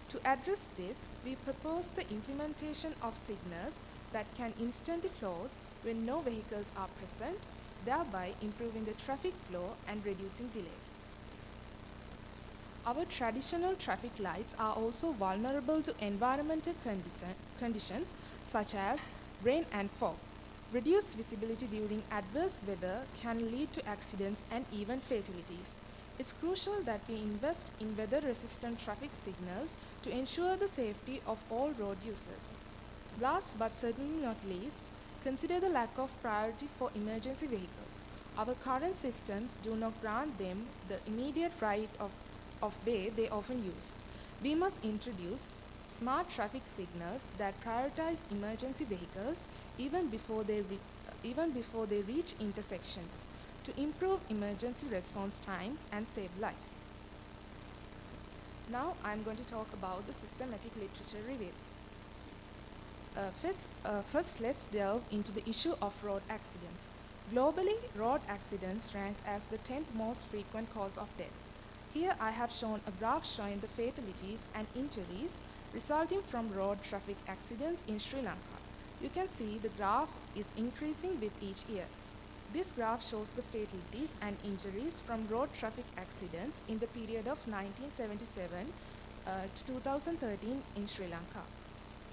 To address this, we propose the implementation of signals that can instantly close when no vehicles are present, thereby improving the traffic flow and reducing delays. Our traditional traffic lights are also vulnerable to environmental conditions such as rain and fog. Reduced visibility during adverse weather can lead to accidents and even fatalities. It's crucial that we invest in weather-resistant traffic signals to ensure the safety of all road users. Last but certainly not least, consider the lack of priority for emergency vehicles. Our current systems do not grant them the immediate right of way they often use. We must introduce smart traffic signals that prioritize emergency vehicles even before they reach intersections. to improve emergency response times and save lives. Now I'm going to talk about the systematic literature review. First, let's delve into the issue of road accidents. Globally, road accidents rank as the 10th most frequent cause of death. Here I have shown a graph showing the fatalities and injuries resulting from road traffic accidents in Sri Lanka. You can see the graph is increasing with each year. This graph shows the fatalities and injuries from road traffic accidents in the period of 1977 to 2013 in Sri Lanka.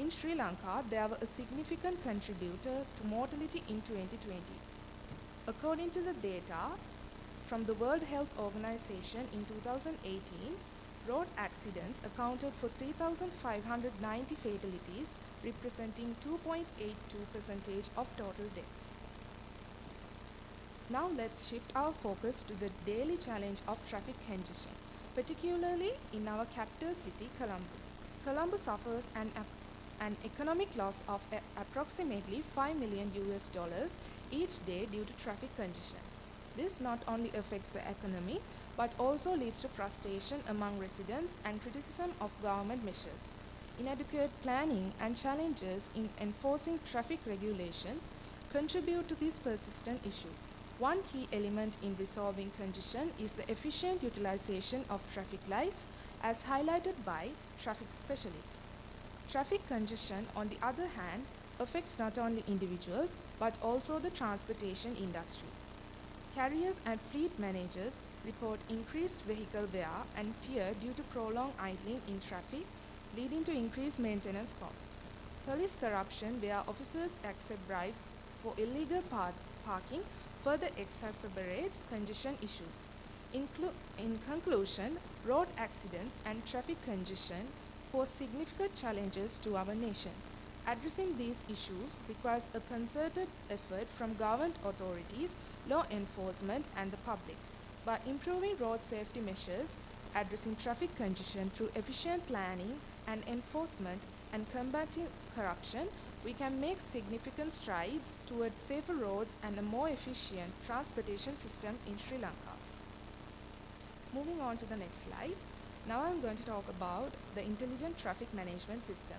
In Sri Lanka, there were a significant contributor to mortality in 2020. According to the data from the World Health Organization in 2018, road accidents accounted for 3,590 fatalities, representing 2.82% of total deaths. Now let's shift our focus to the daily challenge of traffic congestion, particularly in our capital city, Colombo. Colombo suffers an economic loss of approximately $5 million each day due to traffic congestion. This not only affects the economy, but also leads to frustration among residents and criticism of government measures. Inadequate planning and challenges in enforcing traffic regulations contribute to this persistent issue. One key element in resolving congestion is the efficient utilization of traffic lights, as highlighted by traffic specialists. Traffic congestion, on the other hand, affects not only individuals, but also the transportation industry. Carriers and fleet managers report increased vehicle wear and tear due to prolonged idling in traffic, leading to increased maintenance costs. Police corruption, where officers accept bribes for illegal parking, further exacerbates congestion issues. In conclusion, road accidents and traffic congestion pose significant challenges to our nation. Addressing these issues requires a concerted effort from government authorities, law enforcement, and the public. By improving road safety measures, addressing traffic congestion through efficient planning and enforcement, and combating corruption, we can make significant strides towards safer roads and a more efficient transportation system in Sri Lanka. Moving on to the next slide. Now I'm going to talk about the Intelligent Traffic Management System.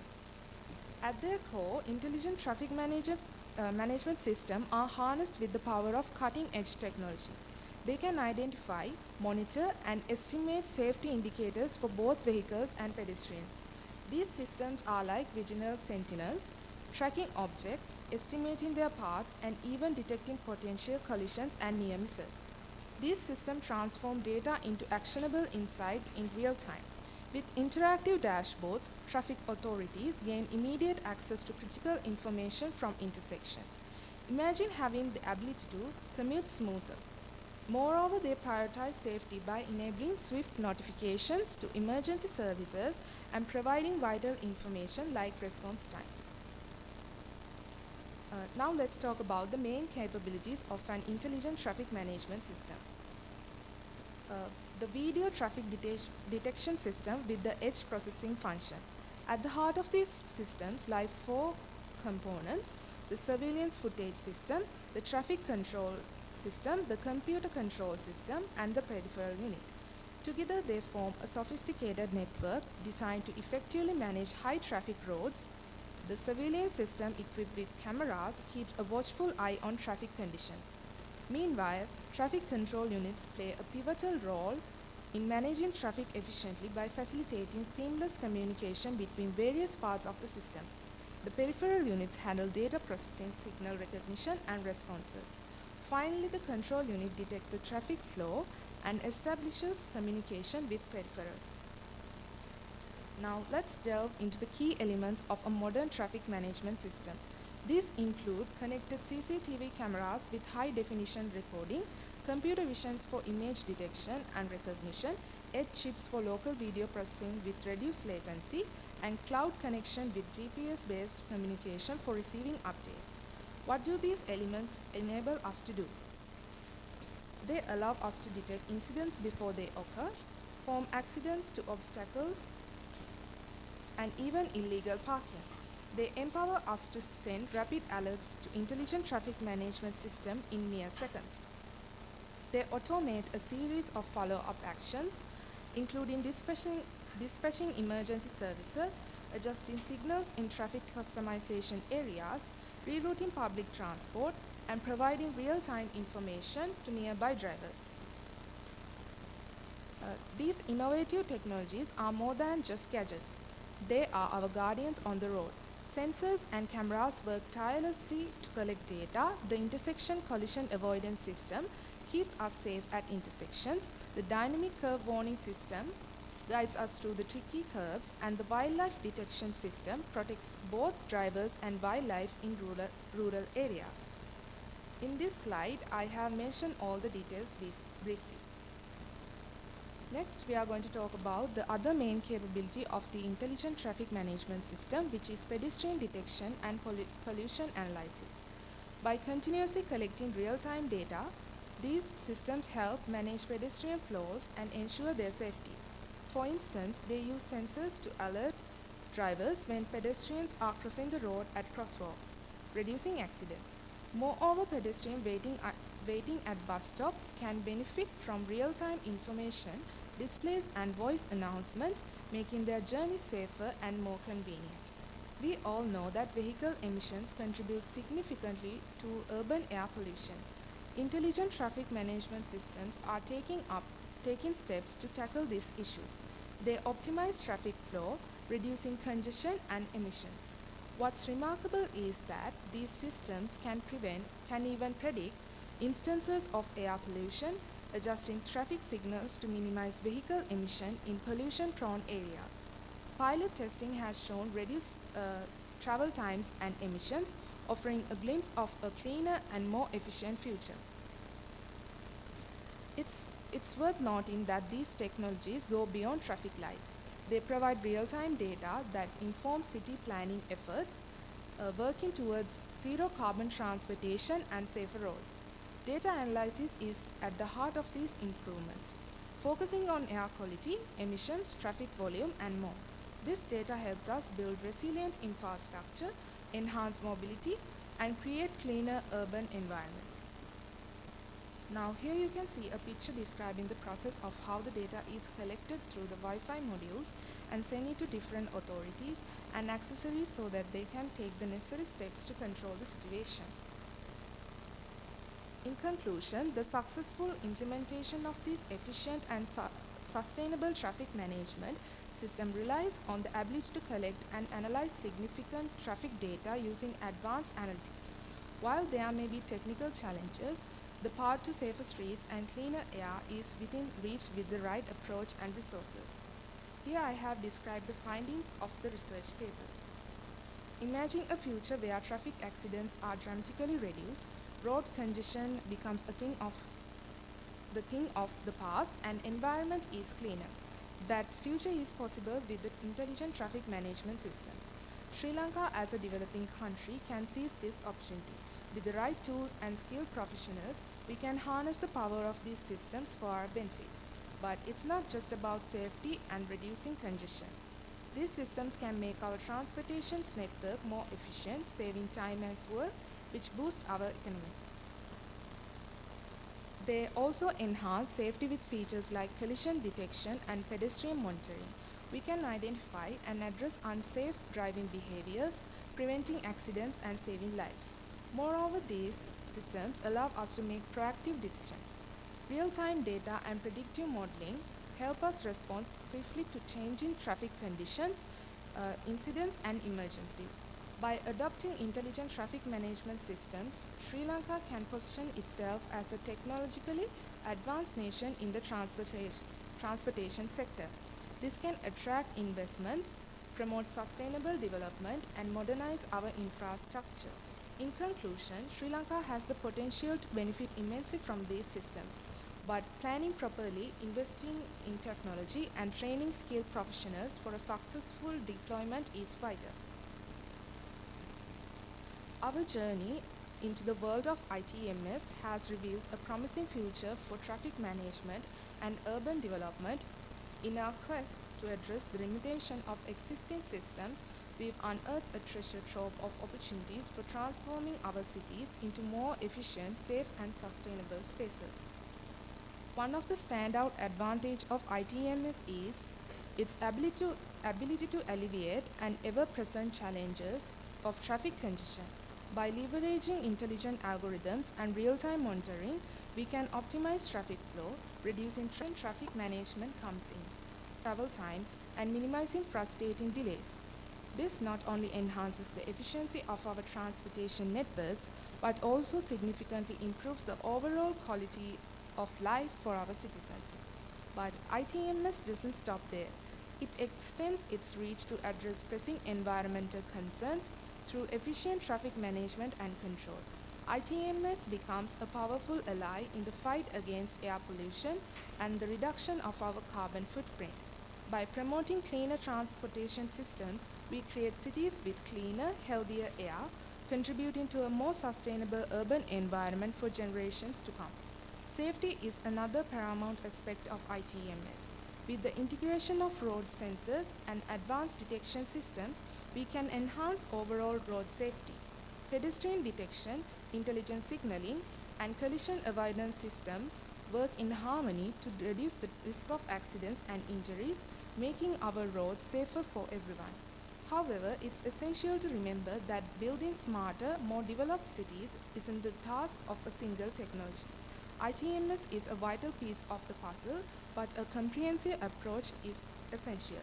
At their core, intelligent traffic management systems are harnessed with the power of cutting-edge technology. They can identify, monitor, and estimate safety indicators for both vehicles and pedestrians. These systems are like vigilant sentinels, tracking objects, estimating their paths, and even detecting potential collisions and near misses. These systems transform data into actionable insight in real time. With interactive dashboards, traffic authorities gain immediate access to critical information from intersections. Imagine having the ability to commute smoother. Moreover, they prioritize safety by enabling swift notifications to emergency services and providing vital information like response times. Now let's talk about the main capabilities of an intelligent traffic management system. The video traffic detection system with the edge processing function. At the heart of these systems lie four components: the surveillance footage system, the traffic control system, the computer control system, and the peripheral unit. Together they form a sophisticated network designed to effectively manage high traffic roads. The surveillance system equipped with cameras keeps a watchful eye on traffic conditions. Meanwhile, traffic control units play a pivotal role in managing traffic efficiently by facilitating seamless communication between various parts of the system. The peripheral units handle data processing, signal recognition, and responses. Finally, the control unit detects the traffic flow and establishes communication with peripherals. Now, let's delve into the key elements of a modern traffic management system. These include connected CCTV cameras with high-definition recording, computer visions for image detection and recognition, edge chips for local video processing with reduced latency, and cloud connection with GPS-based communication for receiving updates. What do these elements enable us to do? They allow us to detect incidents before they occur, from accidents to obstacles, and even illegal parking. They empower us to send rapid alerts to intelligent traffic management system in mere seconds. They automate a series of follow-up actions, including dispatching emergency services, adjusting signals in traffic customization areas, rerouting public transport, and providing real-time information to nearby drivers. These innovative technologies are more than just gadgets. They are our guardians on the road. Sensors and cameras work tirelessly to collect data. The intersection collision avoidance system keeps us safe at intersections. The dynamic curve warning system guides us through the tricky curves, and the wildlife detection system protects both drivers and wildlife in rural areas. In this slide, I have mentioned all the details briefly. Next, we are going to talk about the other main capability of the intelligent traffic management system, which is pedestrian detection and pollution analysis. By continuously collecting real-time data, these systems help manage pedestrian flows and ensure their safety. For instance, they use sensors to alert drivers when pedestrians are crossing the road at crosswalks, reducing accidents. Moreover, pedestrians waiting at bus stops can benefit from real-time information, displays and voice announcements, making their journey safer and more convenient. We all know that vehicle emissions contribute significantly to urban air pollution. Intelligent traffic management systems are taking steps to tackle this issue. They optimize traffic flow, reducing congestion and emissions. What's remarkable is that these systems can even predict instances of air pollution, adjusting traffic signals to minimize vehicle emission in pollution-prone areas. Pilot testing has shown reduced travel times and emissions, offering a glimpse of a cleaner and more efficient future. It's worth noting that these technologies go beyond traffic lights. They provide real-time data that informs city planning efforts, working towards zero carbon transportation and safer roads. Data analysis is at the heart of these improvements, focusing on air quality, emissions, traffic volume, and more. This data helps us build resilient infrastructure, enhance mobility, and create cleaner urban environments. Now here you can see a picture describing the process of how the data is collected through the Wi-Fi modules and sent it to different authorities and accessories so that they can take the necessary steps to control the situation. In conclusion, the successful implementation of this efficient and sustainable traffic management system relies on the ability to collect and analyze significant traffic data using advanced analytics. While there may be technical challenges, the path to safer streets and cleaner air is within reach with the right approach and resources. Here I have described the findings of the research paper. Imagine a future where traffic accidents are dramatically reduced, road congestion becomes a thing of the past, and environment is cleaner. That future is possible with the intelligent traffic management systems. Sri Lanka, as a developing country, can seize this opportunity. With the right tools and skilled professionals, we can harness the power of these systems for our benefit. But it's not just about safety and reducing congestion. These systems can make our transportation network more efficient, saving time and fuel, which boosts our economy. They also enhance safety with features like collision detection and pedestrian monitoring. We can identify and address unsafe driving behaviors, preventing accidents and saving lives. Moreover, these systems allow us to make proactive decisions. Real-time data and predictive modeling help us respond swiftly to changing traffic conditions, incidents and emergencies. By adopting intelligent traffic management systems, Sri Lanka can position itself as a technologically advanced nation in the transportation sector. This can attract investments, promote sustainable development, and modernize our infrastructure. In conclusion, Sri Lanka has the potential to benefit immensely from these systems, but planning properly, investing in technology, and training skilled professionals for a successful deployment is vital. Our journey into the world of ITMS has revealed a promising future for traffic management and urban development. In our quest to address the limitation of existing systems, we've unearthed a treasure trove of opportunities for transforming our cities into more efficient, safe, and sustainable spaces. One of the standout advantage of ITMS is its ability to alleviate an ever-present challenges of traffic congestion. By leveraging intelligent algorithms and real-time monitoring, we can optimize traffic flow, reducing traffic management comes in, travel times, and minimizing frustrating delays. This not only enhances the efficiency of our transportation networks, but also significantly improves the overall quality of life for our citizens. But ITMS doesn't stop there. It extends its reach to address pressing environmental concerns through efficient traffic management and control. ITMS becomes a powerful ally in the fight against air pollution and the reduction of our carbon footprint. By promoting cleaner transportation systems, we create cities with cleaner, healthier air, contributing to a more sustainable urban environment for generations to come. Safety is another paramount aspect of ITMS. With the integration of road sensors and advanced detection systems, we can enhance overall road safety. Pedestrian detection, intelligent signaling, and collision avoidance systems work in harmony to reduce the risk of accidents and injuries, making our roads safer for everyone. However, it's essential to remember that building smarter, more developed cities isn't the task of a single technology. ITMS is a vital piece of the puzzle, but a comprehensive approach is essential.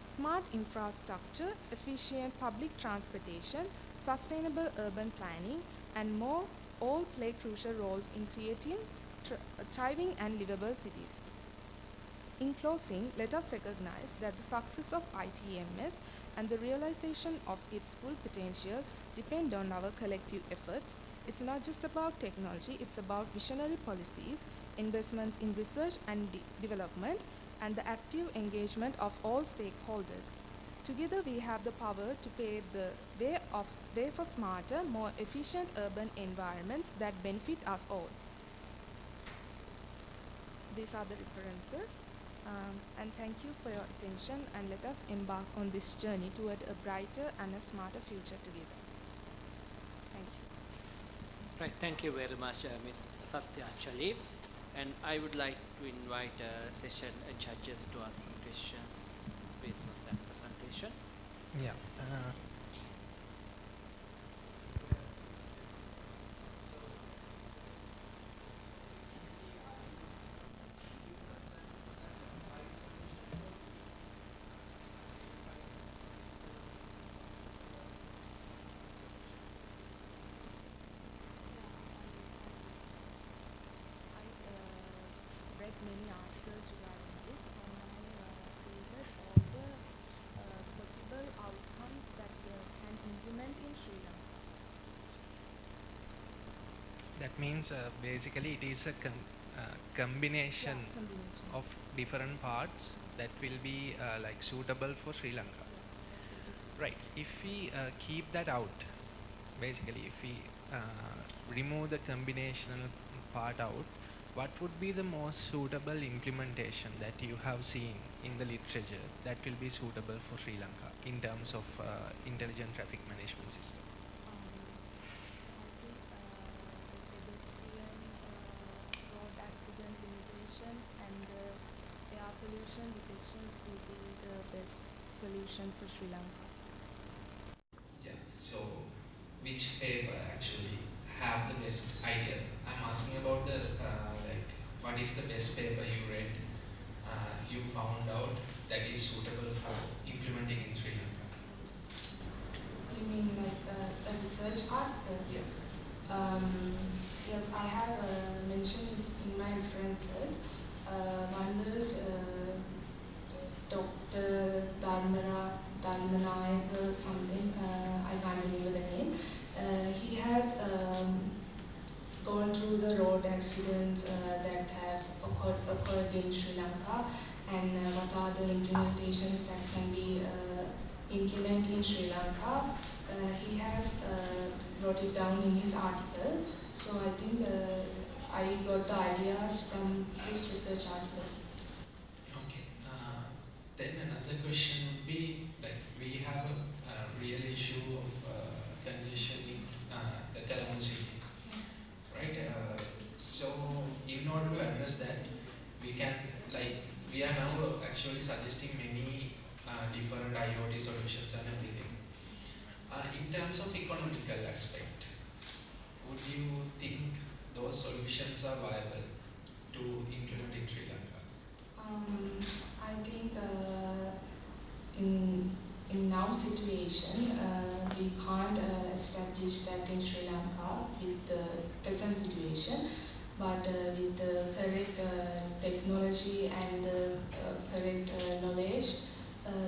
Smart infrastructure, efficient public transportation, sustainable urban planning, and more all play crucial roles in creating thriving and livable cities. In closing, let us recognize that the success of ITMS and the realization of its full potential depend on our collective efforts. It's not just about technology, it's about visionary policies, investments in research and development, and the active engagement of all stakeholders. Together we have the power to pave the way for smarter, more efficient urban environments that benefit us all. These are the references. And thank you for your attention, and let us embark on this journey toward a brighter and a smarter future together. Thank you.
Right, thank you very much, Ms. Satyanjali. And I would like to invite session judges to ask some questions based on that presentation.
Yeah.
Read many articles regarding this, and I created all the possible outcomes that can implement in Sri Lanka.
That means basically it is a combination
Combination.
of different parts that will be like suitable for Sri Lanka. Right. If we keep that out, basically if we remove the combinational part out, what would be the most suitable implementation that you have seen in the literature that will be suitable for Sri Lanka in terms of intelligent traffic management system?
I think the pedestrian road accident limitations and air pollution detections will be the best solution for Sri Lanka.
Yeah. So, which paper actually have the best idea? I'm asking about the like, what is the best paper you read? You found out that is suitable for implementing in Sri Lanka.
You mean like a research article?
Yeah.
Yes, I have mentioned in my references. One was Dr. Dassanaike something, I can't remember the name. He has gone through the road accidents that have occurred in Sri Lanka, and what are the implementations that can be implemented in Sri Lanka. He has wrote it down in his article, so I think I got the ideas from his research article.
Okay. Then another question would be like we have a real issue of congestion in the Colombo city, right? So in order to address that, we can, like, we are now actually suggesting many different IoT solutions and everything. In terms of economical aspect, would you think those solutions are viable to implement in Sri Lanka?
I think in now situation, we can't establish that in Sri Lanka with the present situation, but with the correct technology and the correct knowledge,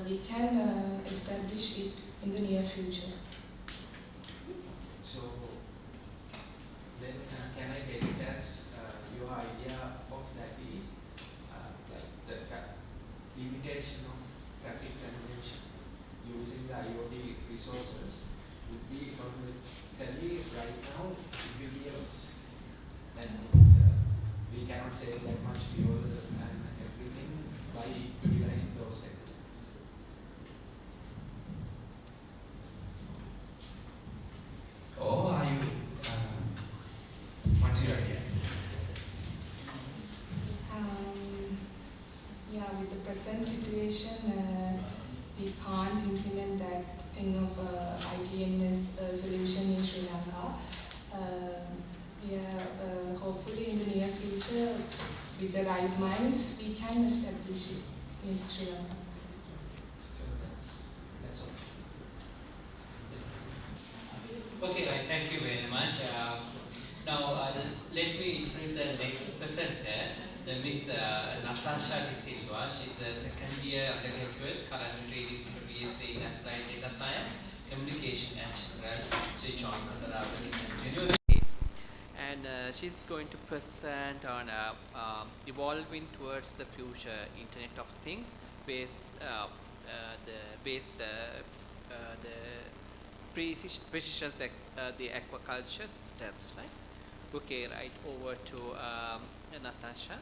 we can establish it in the near future.
So then can I get it as your idea of that is like the limitation of traffic congestion using the IoT resources would be economically right now it will be used. That means we cannot save that much fuel and everything by utilizing those technologies. Or are you what's your idea?
Yeah, with the present situation, we can't implement that thing of ITMS solution in Sri Lanka. Yeah, hopefully in the near future, with the right minds, we can establish it in Sri Lanka.
So that's all.
Okay, right, thank you very much. Now, let me introduce the next presenter, the Miss Natasha De Silva. She's a second year undergraduate, currently reading for BSc in Applied Data Science, Communication and General Sri John Kahaduwa University. And she's going to present on evolving towards the future Internet of Things based the precision the aquaculture systems, right? Okay, right, over to Natasha.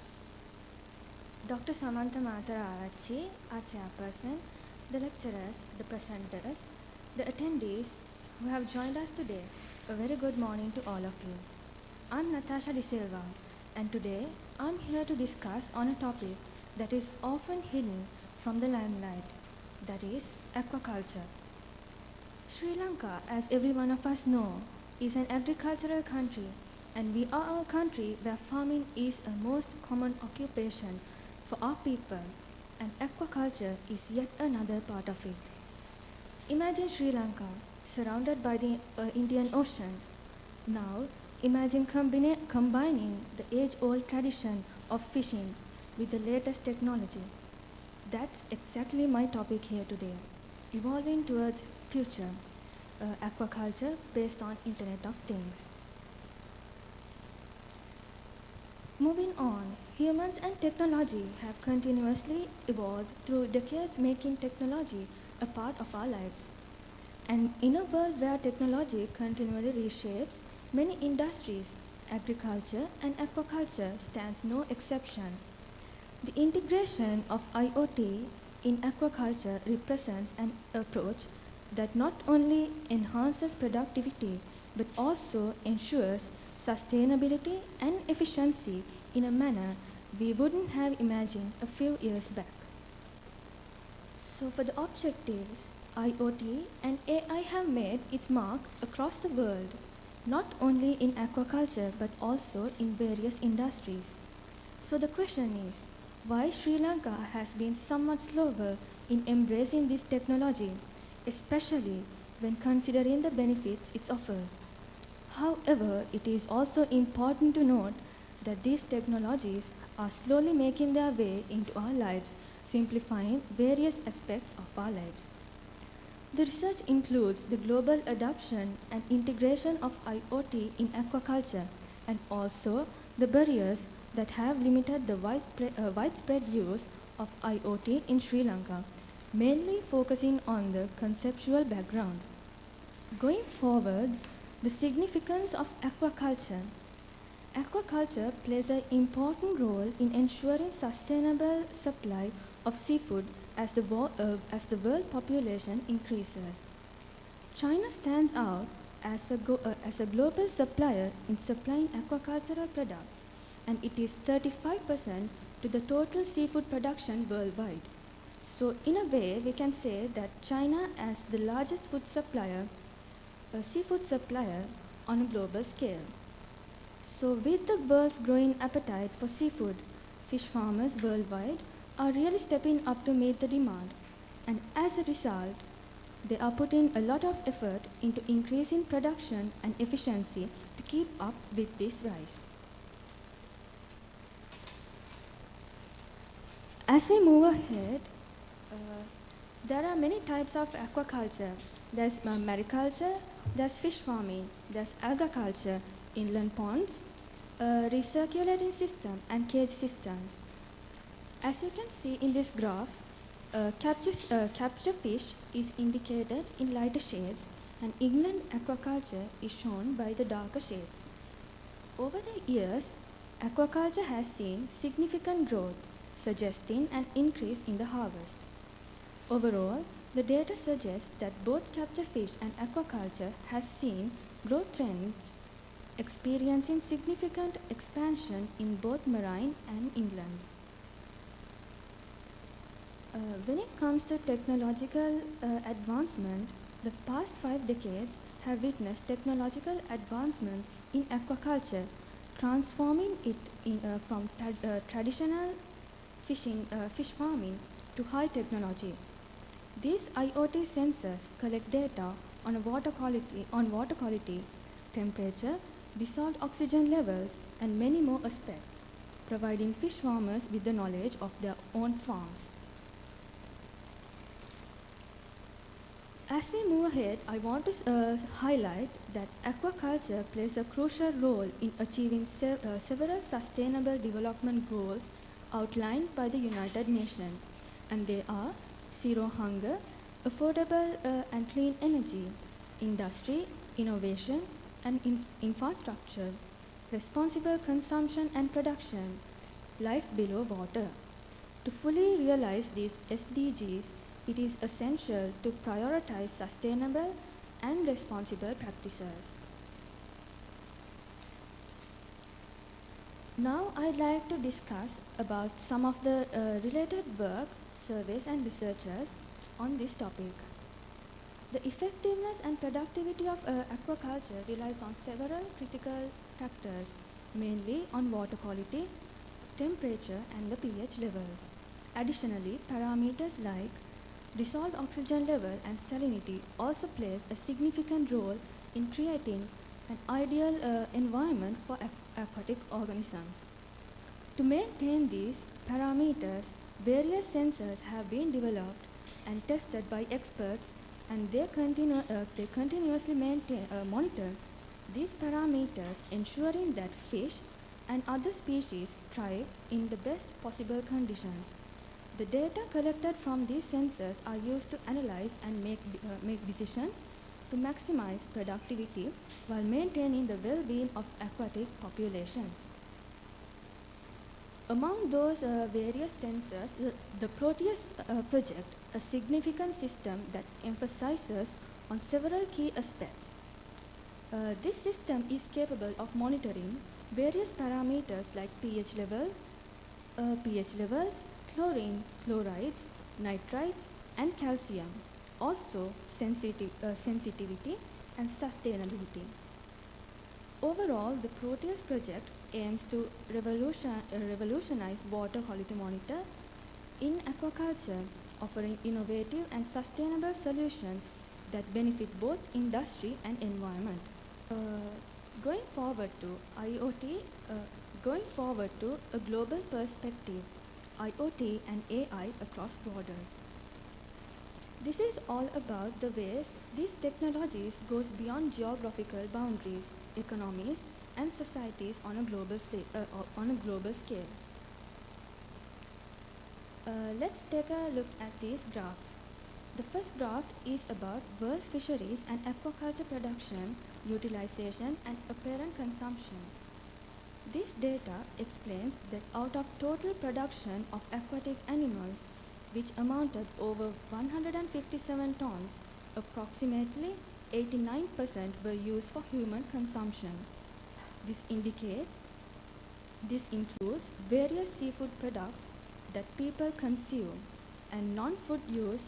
Dr. Samantha Arachi, our chairperson, the lecturers, the presenters, the attendees who have joined us today, a very good morning to all of you. I'm Natasha De Silva, and today I'm here to discuss on a topic that is often hidden from the limelight, that is aquaculture. Sri Lanka, as every one of us know, is an agricultural country, and we are a country where farming is a most common occupation for our people, and aquaculture is yet another part of it. Imagine Sri Lanka surrounded by the Indian Ocean. Now, imagine combining the age-old tradition of fishing with the latest technology. That's exactly my topic here today, evolving towards future, aquaculture based on Internet of Things. Moving on, humans and technology have continuously evolved through decades, making technology a part of our lives. And in a world where technology continually reshapes many industries, agriculture and aquaculture stands no exception. The integration of IoT in aquaculture represents an approach that not only enhances productivity but also ensures sustainability and efficiency in a manner we wouldn't have imagined a few years back. So for the objectives, IoT and AI have made its mark across the world, not only in aquaculture but also in various industries. So the question is, why Sri Lanka has been somewhat slower in embracing this technology, especially when considering the benefits it offers. However, it is also important to note that these technologies are slowly making their way into our lives, simplifying various aspects of our lives. The research includes the global adoption and integration of IoT in aquaculture and also the barriers that have limited the widespread use of IoT in Sri Lanka, mainly focusing on the conceptual background. Going forward, the significance of aquaculture. Aquaculture plays an important role in ensuring sustainable supply of seafood as the world population increases. China stands out as a global supplier in supplying aquacultural products, and it is 35% to the total seafood production worldwide. So in a way, we can say that China as the largest seafood supplier on a global scale. So with the world's growing appetite for seafood, fish farmers worldwide are really stepping up to meet the demand. And as a result, they are putting a lot of effort into increasing production and efficiency to keep up with this rise. As we move ahead, there are many types of aquaculture. There's mariculture, there's fish farming, there's alga culture, inland ponds, recirculating system, and cage systems. As you can see in this graph, capture fish is indicated in lighter shades, and inland aquaculture is shown by the darker shades. Over the years, aquaculture has seen significant growth, suggesting an increase in the harvest. Overall, the data suggests that both capture fish and aquaculture has seen growth trends, experiencing significant expansion in both marine and inland. When it comes to technological advancement, the past 5 decades have witnessed technological advancement in aquaculture, transforming it from traditional fish farming to high technology. These IoT sensors collect data on water quality, temperature, dissolved oxygen levels, and many more aspects, providing fish farmers with the knowledge of their own farms. As we move ahead, I want to highlight that aquaculture plays a crucial role in achieving several sustainable development goals outlined by the United Nations, and they are zero hunger, affordable and clean energy, industry, innovation and infrastructure, responsible consumption and production, life below water. To fully realize these SDGs, it is essential to prioritize sustainable and responsible practices. Now I'd like to discuss about some of the related work, surveys and researchers on this topic. The effectiveness and productivity of aquaculture relies on several critical factors, mainly on water quality, temperature and the pH levels. Additionally, parameters like dissolved oxygen level and salinity also plays a significant role in creating an ideal environment for aquatic organisms. To maintain these parameters, various sensors have been developed and tested by experts, and they continuously monitor these parameters, ensuring that fish and other species thrive in the best possible conditions. The data collected from these sensors are used to analyze and make decisions to maximize productivity while maintaining the well-being of aquatic populations. Among those various sensors, the Proteus project, a significant system that emphasizes on several key aspects. This system is capable of monitoring various parameters like pH levels, chlorine, chlorides, nitrites, and calcium. Also, sensitivity and sustainability. Overall, the Proteus project aims to revolutionize water quality monitor in aquaculture, offering innovative and sustainable solutions that benefit both industry and environment. Going forward to a global perspective, IoT and AI across borders. This is all about the ways these technologies goes beyond geographical boundaries, economies, and societies on a global scale. Let's take a look at these graphs. The first graph is about world fisheries and aquaculture production, utilization, and apparent consumption. This data explains that out of total production of aquatic animals, which amounted over 157 tons, approximately 89% were used for human consumption. This indicates This includes various seafood products that people consume, and non-food users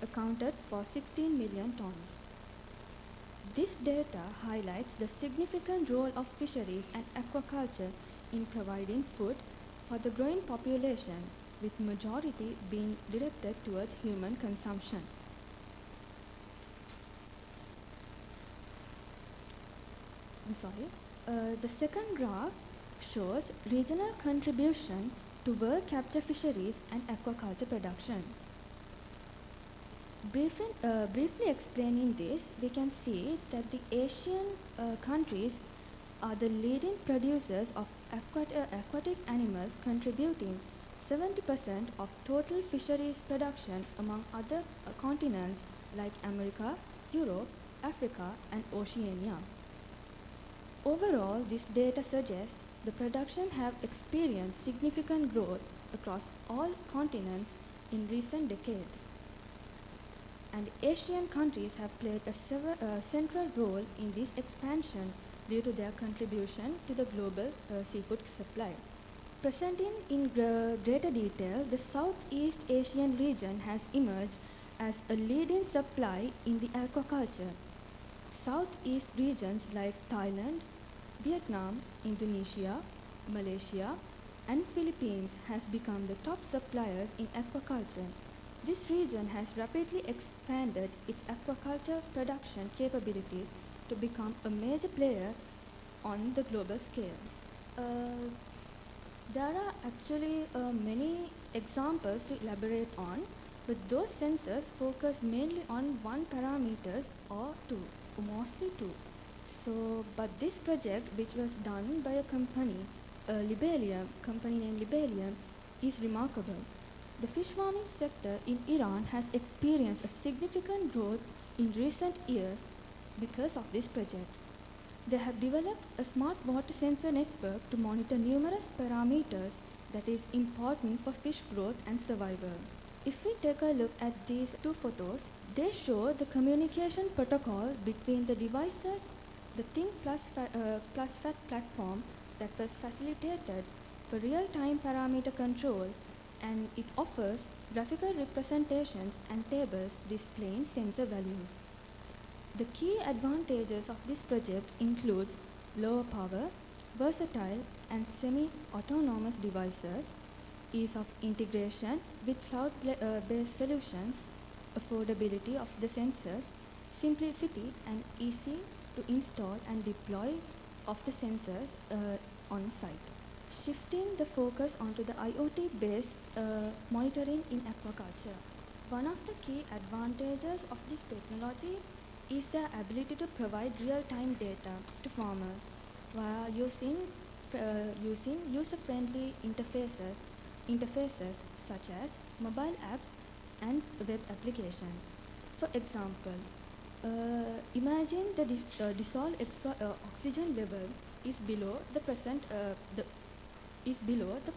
accounted for 16 million tons. This data highlights the significant role of fisheries and aquaculture in providing food for the growing population, with majority being directed towards human consumption. The second graph shows regional contribution to world capture fisheries and aquaculture production. Briefly explaining this, we can see that the Asian countries are the leading producers of aquatic animals, contributing 70% of total fisheries production among other continents like America, Europe, Africa, and Oceania. Overall, this data suggests the production have experienced significant growth across all continents in recent decades. And Asian countries have played a central role in this expansion due to their contribution to the global seafood supply. Presenting in greater detail, the Southeast Asian region has emerged as a leading supply in the aquaculture. Southeast regions like Thailand, Vietnam, Indonesia, Malaysia, and Philippines has become the top suppliers in aquaculture. This region has rapidly expanded its aquaculture production capabilities to become a major player on the global scale. There are actually many examples to elaborate on, but those sensors focus mainly on one parameters or two, or mostly two. But this project, which was done by a company named Libelium, is remarkable. The fish farming sector in Iran has experienced a significant growth in recent years because of this project. They have developed a smart water sensor network to monitor numerous parameters that is important for fish growth and survival. If we take a look at these two photos, they show the communication protocol between the devices, the Think Plus Fat platform that was facilitated for real-time parameter control, and it offers graphical representations and tables displaying sensor values. The key advantages of this project includes lower power, versatile and semi-autonomous devices, ease of integration with cloud-based solutions, affordability of the sensors, simplicity and easy to install and deploy of the sensors on site. Shifting the focus onto the IoT-based monitoring in aquaculture. One of the key advantages of this technology is the ability to provide real-time data to farmers while using user-friendly interfaces such as mobile apps and web applications. For example, imagine the dissolved oxygen level is below the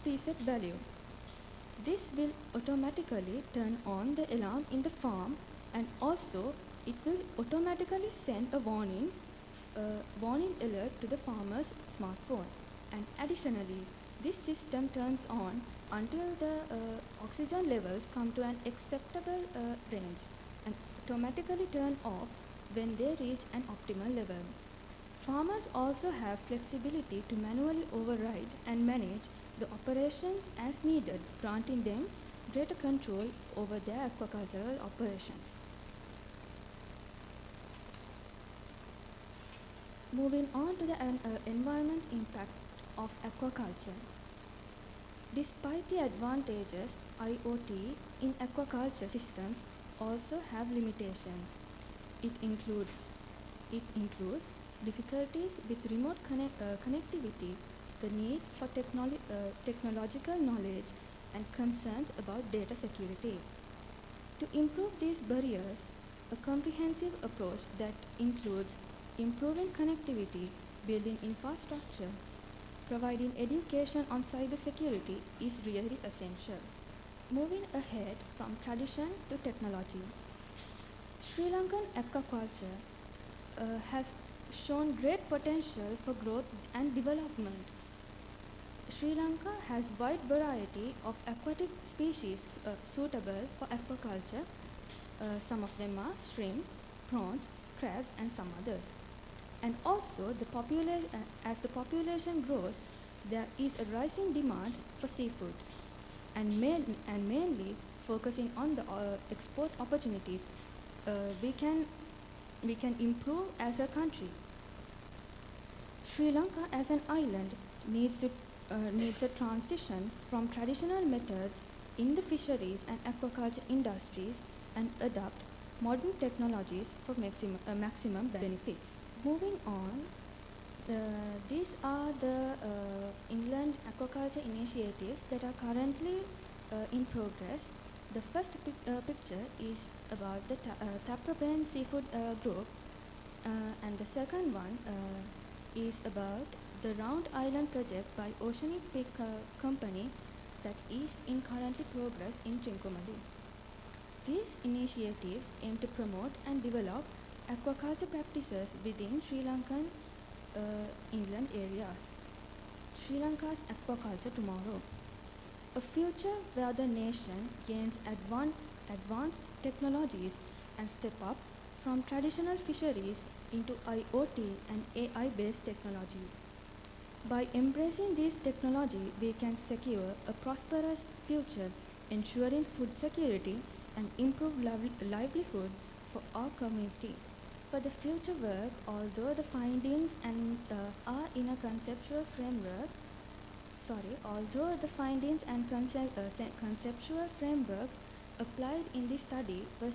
preset value. This will automatically turn on the alarm in the farm, and also it will automatically send a warning alert to the farmer's smartphone. And additionally, this system turns on until the oxygen levels come to an acceptable range, and automatically turn off when they reach an optimal level. Farmers also have flexibility to manually override and manage the operations as needed, granting them greater control over their aquacultural operations. Moving on to the environment impact of aquaculture. Despite the advantages, IoT in aquaculture systems also have limitations. It includes difficulties with remote connectivity, the need for technological knowledge, and concerns about data security. To improve these barriers, a comprehensive approach that includes improving connectivity, building infrastructure, providing education on cybersecurity is really essential. Moving ahead from tradition to technology. Sri Lankan aquaculture has shown great potential for growth and development. Sri Lanka has wide variety of aquatic species suitable for aquaculture. Some of them are shrimp, prawns, crabs, and some others. And also, as the population grows, there is a rising demand for seafood, and mainly focusing on the export opportunities we can improve as a country. Sri Lanka as an island needs a transition from traditional methods in the fisheries and aquaculture industries and adopt modern technologies for maximum benefits. Moving on, these are the inland aquaculture initiatives that are currently in progress. The first picture is about the Tapraben Seafood Group, and the second one is about the Round Island project by Oceanic Company that is in currently progress in Trincomalee. These initiatives aim to promote and develop aquaculture practices within Sri Lankan inland areas. Sri Lanka's aquaculture tomorrow. A future where the nation gains advanced technologies and step up from traditional fisheries into IoT and AI-based technology. By embracing this technology, we can secure a prosperous future, ensuring food security and improve livelihood for our community. For the future work, although the findings are in a conceptual framework, although the findings and conceptual frameworks applied in this study was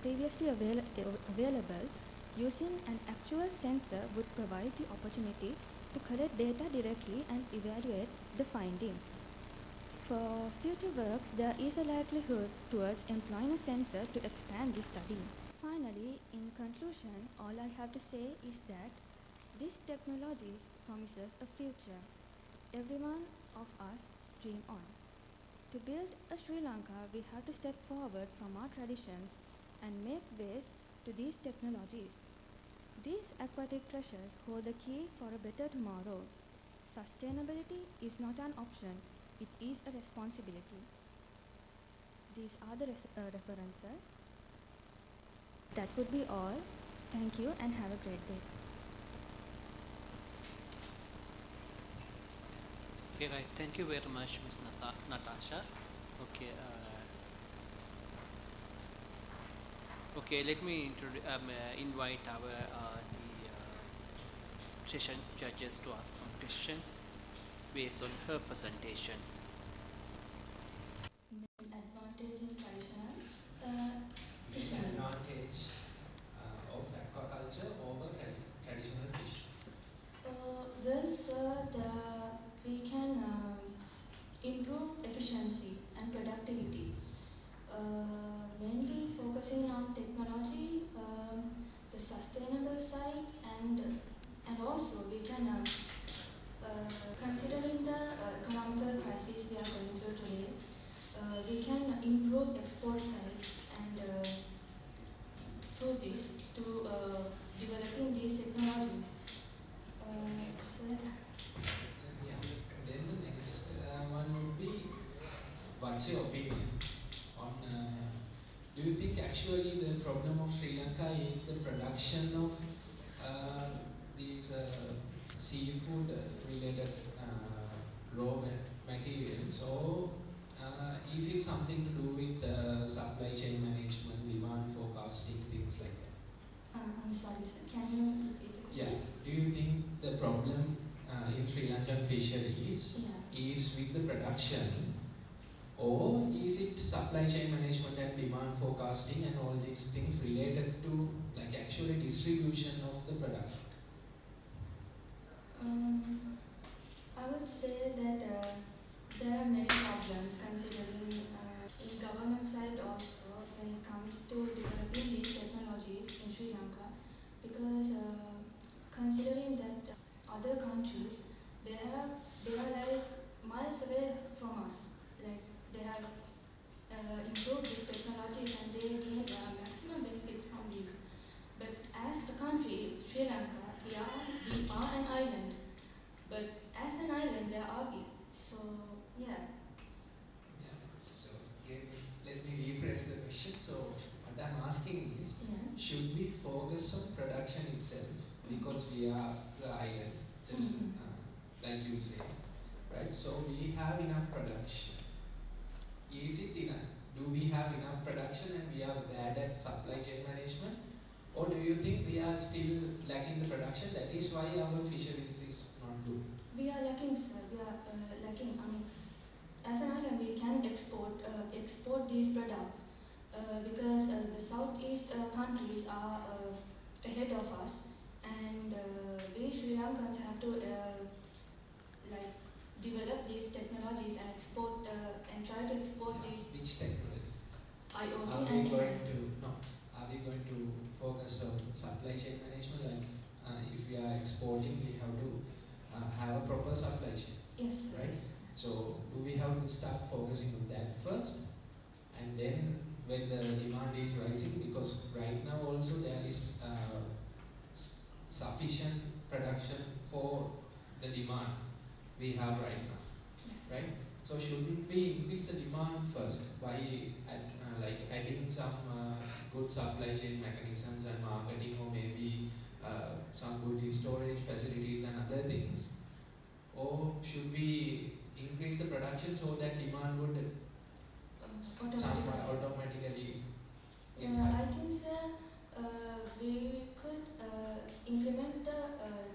previously available, using an actual sensor would provide the opportunity to collect data directly and evaluate the findings. For future works, there is a likelihood towards employing a sensor to expand this study. Finally, in conclusion, all I have to say is that these technologies promises a future every one of us dream on. To build a Sri Lanka, we have to step forward from our traditions and make ways to these technologies. These aquatic treasures hold the key for a better tomorrow. Sustainability is not an option, it is a responsibility. These are the references. That would be all. Thank you and have a great day.
Okay, right. Thank you very much, Ms. Natasha. Okay. Okay, let me invite our session judges to ask some questions based on her presentation.
Advantage in traditional
advantage of aquaculture over traditional fishing?
Well, sir, we can improve efficiency and productivity, mainly focusing on technology, the sustainable side, and also we can, considering the economical crisis we are going through today, we can improve export side and through this to developing these technologies. So
Yeah. Then the next one would be, what's your opinion on? Do you think actually the problem of Sri Lanka is the production of these seafood related raw materials, or is it something to do with supply chain management, demand forecasting, things like that?
I'm sorry, sir. Can you repeat the question?
Yeah. Do you think the problem in Sri Lankan fisheries is with the production, or is it supply chain management and demand forecasting and all these things related to like actually distribution of the product?
I would say that there are many problems considering in government side also when it comes to developing these technologies in Sri Lanka, because considering that other countries they are like miles away from us, like they have improved these technologies and they gain maximum benefits from these. But as a country, Sri Lanka, we are an island, but as an island, where are we? So, yeah.
Yeah. So again, let me rephrase the question. So what I'm asking is,
Yeah.
should we focus on production itself because we are the island, just like you say, right? So we have enough production. Is it enough? Do we have enough production and we are bad at supply chain management? Or do you think we are still lacking the production? That is why our fisheries is not good.
We are lacking, sir. We are lacking. I mean, as an island, we can export these products because the southeast countries are ahead of us, and we Sri Lankans have to like develop these technologies and export and try to export these
Which technologies?
IoT
Are
and
we
AI.
going to no? Are we going to focus on supply chain management? Like if we are exporting, we have to have a proper supply chain.
Yes, sir.
Right. So do we have to start focusing on that first, and then when the demand is rising, because right now also there is sufficient production for the demand we have right now, right? So shouldn't we increase the demand first by like adding some good supply chain mechanisms and marketing, or maybe some good storage facilities and other things? Or should we increase the production so that demand would automatically get high?
I think, sir, we could implement the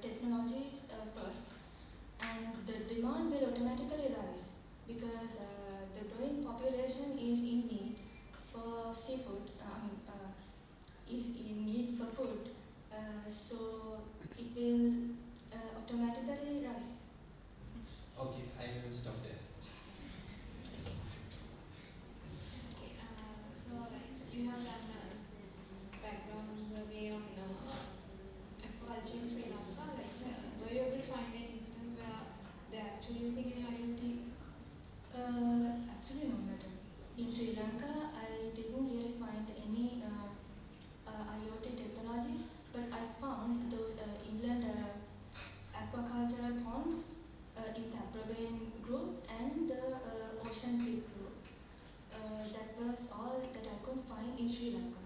technologies first, and the demand will automatically rise because the growing population is in need for seafood. Is in need for food, so it will automatically rise.
Okay, I will stop there.
Okay, so like you have done a background survey on aquaculture in Sri Lanka. Like, were you able to find an instance where they're actually using any IoT?
Actually, no, madam. In Sri Lanka, I didn't really find any IoT technologies, but I found those inland aquacultural ponds in the Apparel group and the ocean pit group. That was all that I could find in Sri Lanka.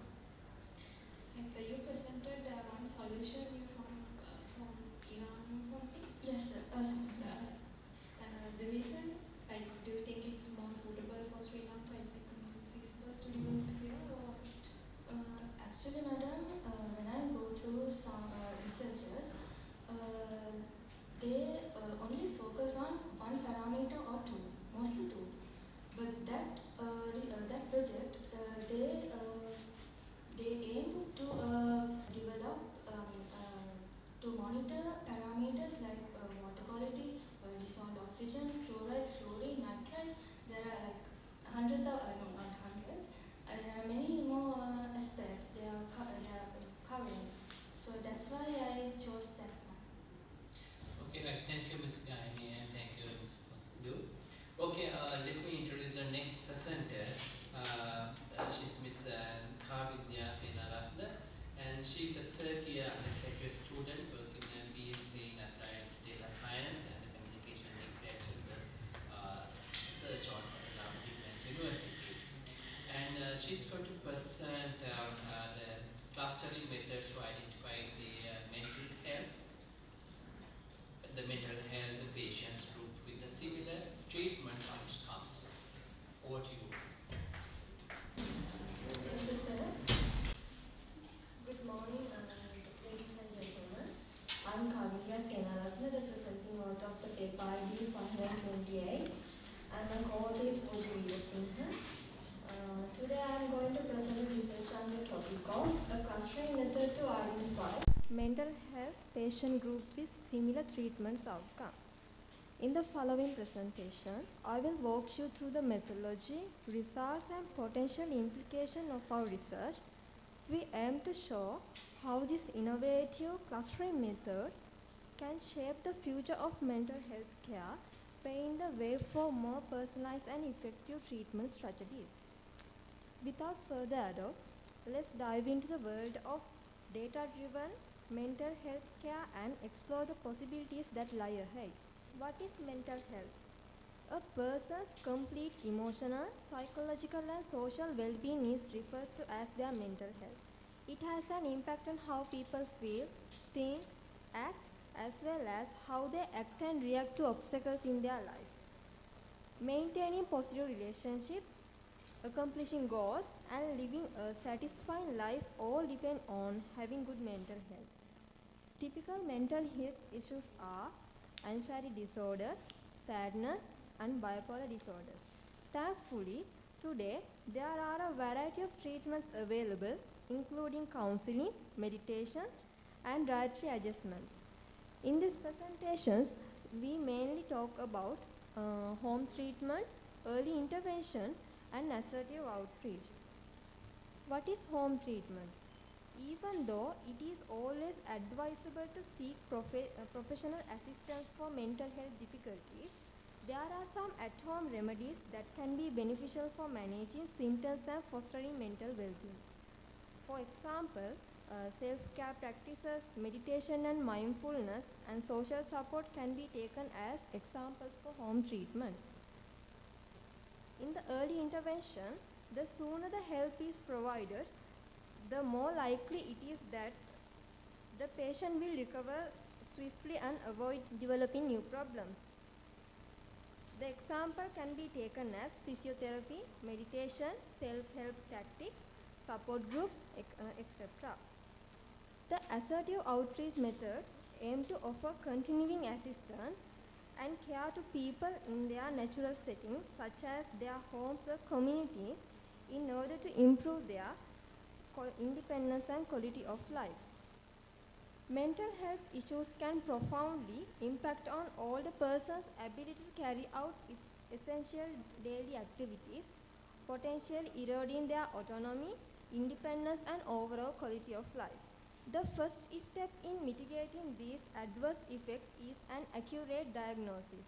Like you presented one solution you found from Iran or something?
Yes, sir.
The reason, like, do you think it's more suitable for Sri Lanka? Is it feasible to develop here or?
Actually, madam, when I go to some researchers, they only focus on one parameter or two, mostly two. But that project, they aim to develop to monitor parameters like water quality, dissolved oxygen, chlorides, chlorine, nitrites. There are like hundreds of no, not hundreds. There are many more aspects they are covering. So that's why I chose that one.
Okay, right. Thank you, Ms. Gaini, and thank you, Ms. Pasdu. Okay, let me introduce the next presenter. She's Ms. Kahaduwa, and she's a third-year undergraduate student pursuing a BSc in Applied Data Science and Communication Literature research on Defense University. And she's going to present the clustering methods to identify the mental health patients group with the similar treatment outcomes. Over to you.
Thank you, sir. Good morning, ladies and gentlemen. I'm Abeysekera, the presenting author of the paper ID 528, and my co-author is Edirisinghe. Today I am going to present a research on the topic of a clustering method to identify mental health patient group with similar treatments outcome. In the following presentation, I will walk you through the methodology, results and potential implication of our research. We aim to show how this innovative clustering method can shape the future of mental health care, paving the way for more personalized and effective treatment strategies. Without further ado, let's dive into the world of data-driven
mental health care and explore the possibilities that lie ahead. What is mental health? A person's complete emotional, psychological and social well-being is referred to as their mental health. It has an impact on how people feel, think, act, as well as how they act and react to obstacles in their life. Maintaining positive relationships, accomplishing goals, and living a satisfying life all depend on having good mental health. Typical mental health issues are anxiety disorders, sadness, and bipolar disorders. Thankfully, today there are a variety of treatments available, including counseling, meditations, and dietary adjustments. In these presentations, we mainly talk about home treatment, early intervention, and assertive outreach. What is home treatment? Even though it is always advisable to seek professional assistance for mental health difficulties, there are some at-home remedies that can be beneficial for managing symptoms and fostering mental well-being. For example, self-care practices, meditation and mindfulness, and social support can be taken as examples for home treatments. In the early intervention, the sooner the help is provided, the more likely it is that the patient will recover swiftly and avoid developing new problems. The example can be taken as physiotherapy, meditation, self-help tactics, support groups, etc. The assertive outreach method aims to offer continuing assistance and care to people in their natural settings, such as their homes or communities, in order to improve their independence and quality of life. Mental health issues can profoundly impact on all the person's ability to carry out essential daily activities, potentially eroding their autonomy, independence, and overall quality of life. The first step in mitigating these adverse effects is an accurate diagnosis.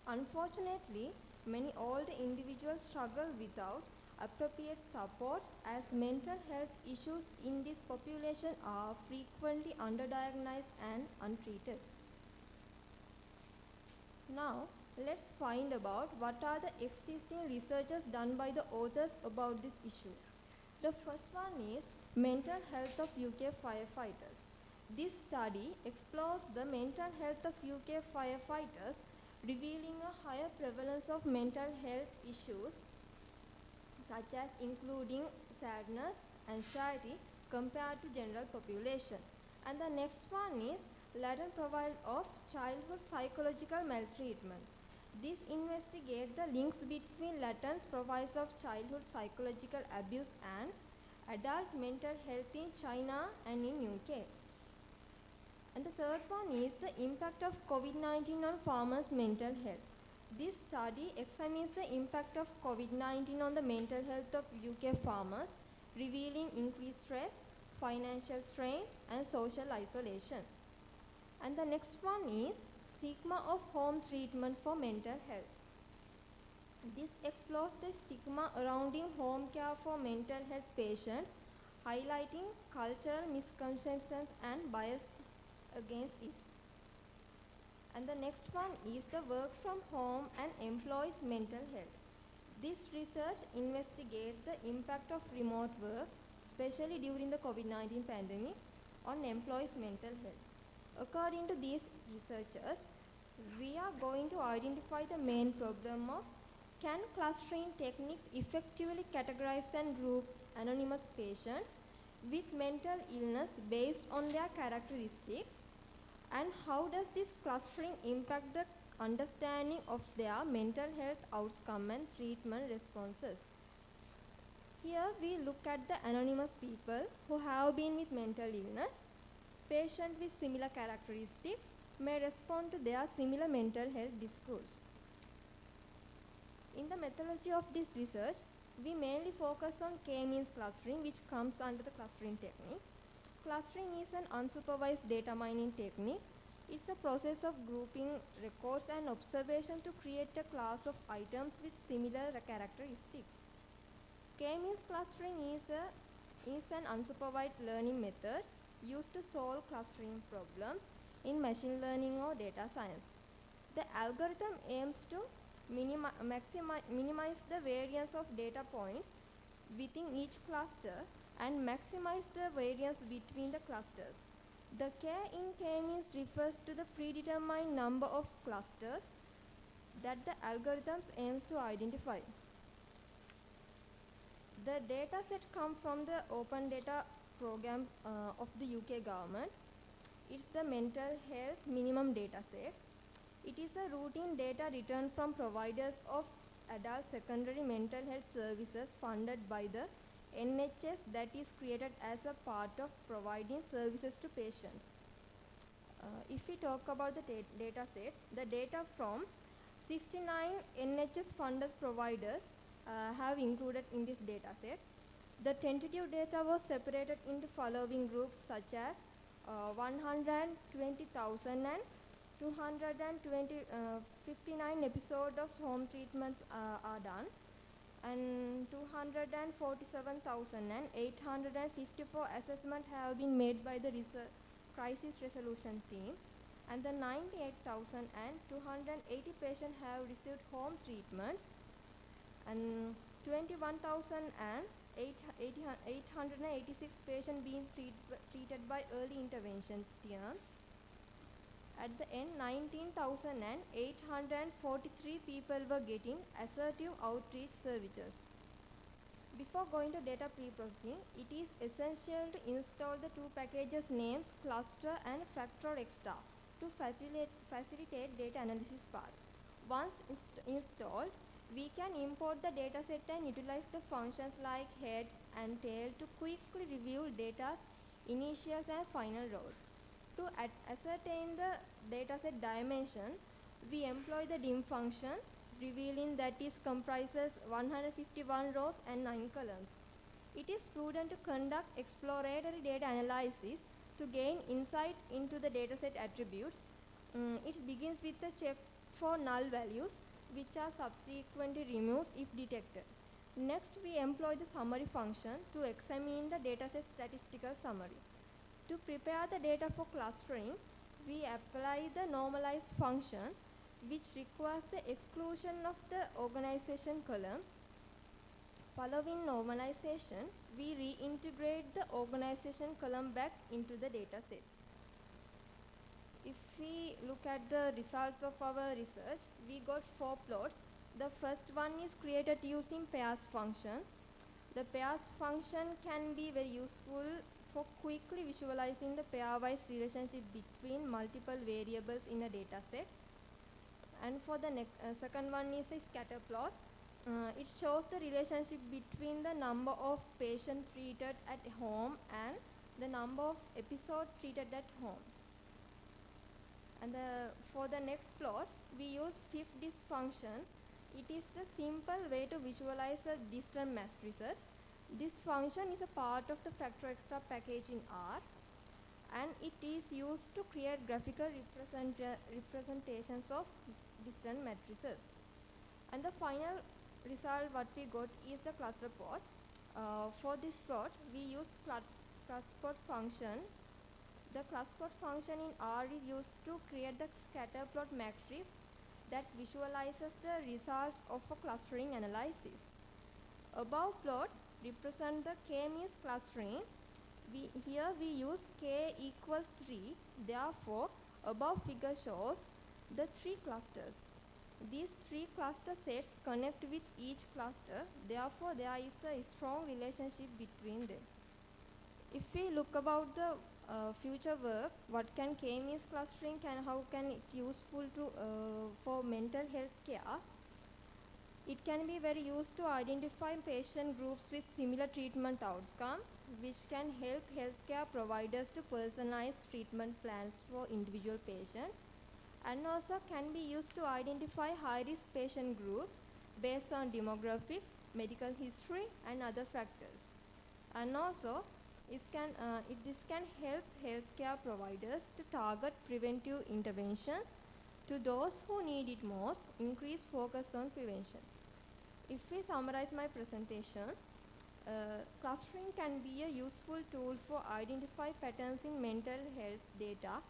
Unfortunately, many older individuals struggle without appropriate support, as mental health issues in this population are frequently underdiagnosed and untreated. Now, let's find about what are the existing researches done by the authors about this issue. The first one is mental health of UK firefighters. This study explores the mental health of UK firefighters, revealing a higher prevalence of mental health issues such as including sadness, anxiety compared to general population. And the next one is latent profile of childhood psychological maltreatment. This investigates the links between latent profiles of childhood psychological abuse and adult mental health in China and in UK. And the third one is the impact of COVID-19 on farmers' mental health. This study examines the impact of COVID-19 on the mental health of UK farmers, revealing increased stress, financial strain, and social isolation. And the next one is stigma of home treatment for mental health. This explores the stigma surrounding home care for mental health patients, highlighting cultural misconceptions and bias against it. And the next one is the work from home and employees' mental health. This research investigates the impact of remote work, especially during the COVID-19 pandemic, on employees' mental health. According to these researchers, we are going to identify the main problem of can clustering techniques effectively categorize and group anonymous patients with mental illness based on their characteristics, and how does this clustering impact the understanding of their mental health outcome and treatment responses. Here we look at the anonymous people who have been with mental illness. Patients with similar characteristics may respond to their similar mental health discourse. In the methodology of this research, we mainly focus on K-means clustering, which comes under the clustering techniques. Clustering is an unsupervised data mining technique. It's a process of grouping records and observation to create a class of items with similar characteristics. K-means clustering is an unsupervised learning method used to solve clustering problems in machine learning or data science. The algorithm aims to minimize the variance of data points within each cluster and maximize the variance between the clusters. The K in K-means refers to the predetermined number of clusters that the algorithms aims to identify. The data set comes from the Open Data Program of the UK government. It's the mental health minimum data set. It is a routine data returned from providers of adult secondary mental health services funded by the NHS that is created as a part of providing services to patients. If we talk about the data set, the data from 69 NHS funded providers have included in this data set. The tentative data was separated into following groups such as 120,000 and 59 episodes of home treatments are done, and 247,854 assessments have been made by the crisis resolution team, and the 98,280 patients have received home treatments, and 21,886 patients being treated by early intervention teams. At the end, 19,843 people were getting assertive outreach services. Before going to data pre-processing, it is essential to install the two packages names cluster and factor extra to facilitate data analysis part. Once installed, we can import the dataset and utilize the functions like head and tail to quickly review data's initials and final rows. To ascertain the dataset dimension, we employ the dim function, revealing that it comprises 151 rows and 9 columns. It is prudent to conduct exploratory data analysis to gain insight into the dataset attributes. It begins with the check for null values, which are subsequently removed if detected. Next, we employ the summary function to examine the dataset statistical summary. To prepare the data for clustering, we apply the normalize function, which requires the exclusion of the organization column. Following normalization, we reintegrate the organization column back into the dataset. If we look at the results of our research, we got 4 plots. The first one is created using pairs function. The pairs function can be very useful for quickly visualizing the pairwise relationship between multiple variables in a data set. And for the second one is a scatter plot. It shows the relationship between the number of patients treated at home and the number of episodes treated at home. And for the next plot, we use fifth disk function. It is the simple way to visualize a distant matrices. This function is a part of the factor extra package in R, and it is used to create graphical representations of distant matrices. And the final result what we got is the cluster plot. For this plot, we use cluster function. The cluster function in R is used to create the scatter plot matrix that visualizes the results of a clustering analysis. Above plots represent the K-means clustering. Here we use K equals 3. Therefore, above figure shows the 3 clusters. These 3 cluster sets connect with each cluster. Therefore, there is a strong relationship between them. If we look about the future work, what can K-means clustering how can it useful to for mental health care? It can be very used to identify patient groups with similar treatment outcome, which can help healthcare providers to personalize treatment plans for individual patients, and also can be used to identify high-risk patient groups based on demographics, medical history, and other factors. And also, this can help healthcare providers to target preventive interventions to those who need it most, increase focus on prevention. If we summarize my presentation, Clustering can be a useful tool for identifying patterns in mental health data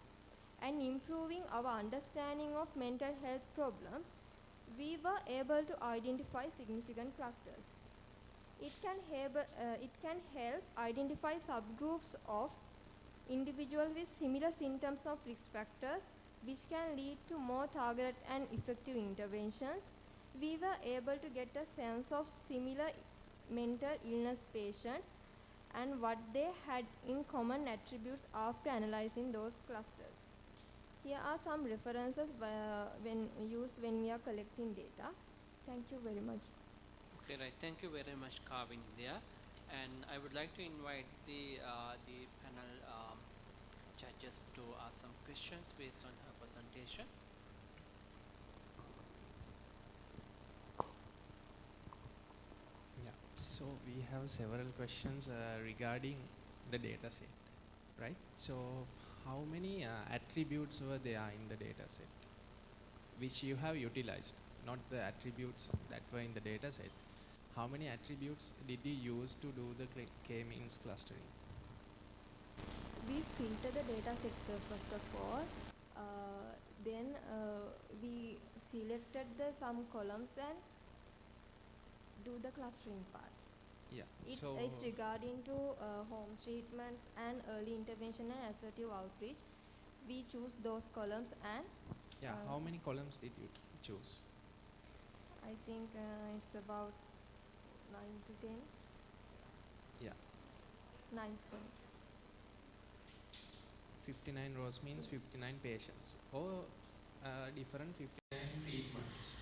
and improving our understanding of mental health problems. We were able to identify significant clusters. It can help identify subgroups of individuals with similar symptoms of risk factors, which can lead to more targeted and effective interventions. We were able to get a sense of similar mental illness patients and what they had in common attributes after analyzing those clusters. Here are some references when used when we are collecting data. Thank you very much.
Okay, right. Thank you very much, Kavin, there. And I would like to invite the panel judges to ask some questions based on her presentation.
Yeah, so we have several questions regarding the data set, right? So how many attributes were there in the data set which you have utilized, not the attributes that were in the data set? How many attributes did you use to do the K-means clustering?
We filter the data sets first of all. Then we selected some columns and do the clustering part.
Yeah.
It's
So
regarding to home treatments and early intervention and assertive outreach. We choose those columns and
yeah, how many columns did you choose?
I think it's about 9 to 10.
Yeah.
9 columns.
59 rows means 59 patients or different 59 treatments.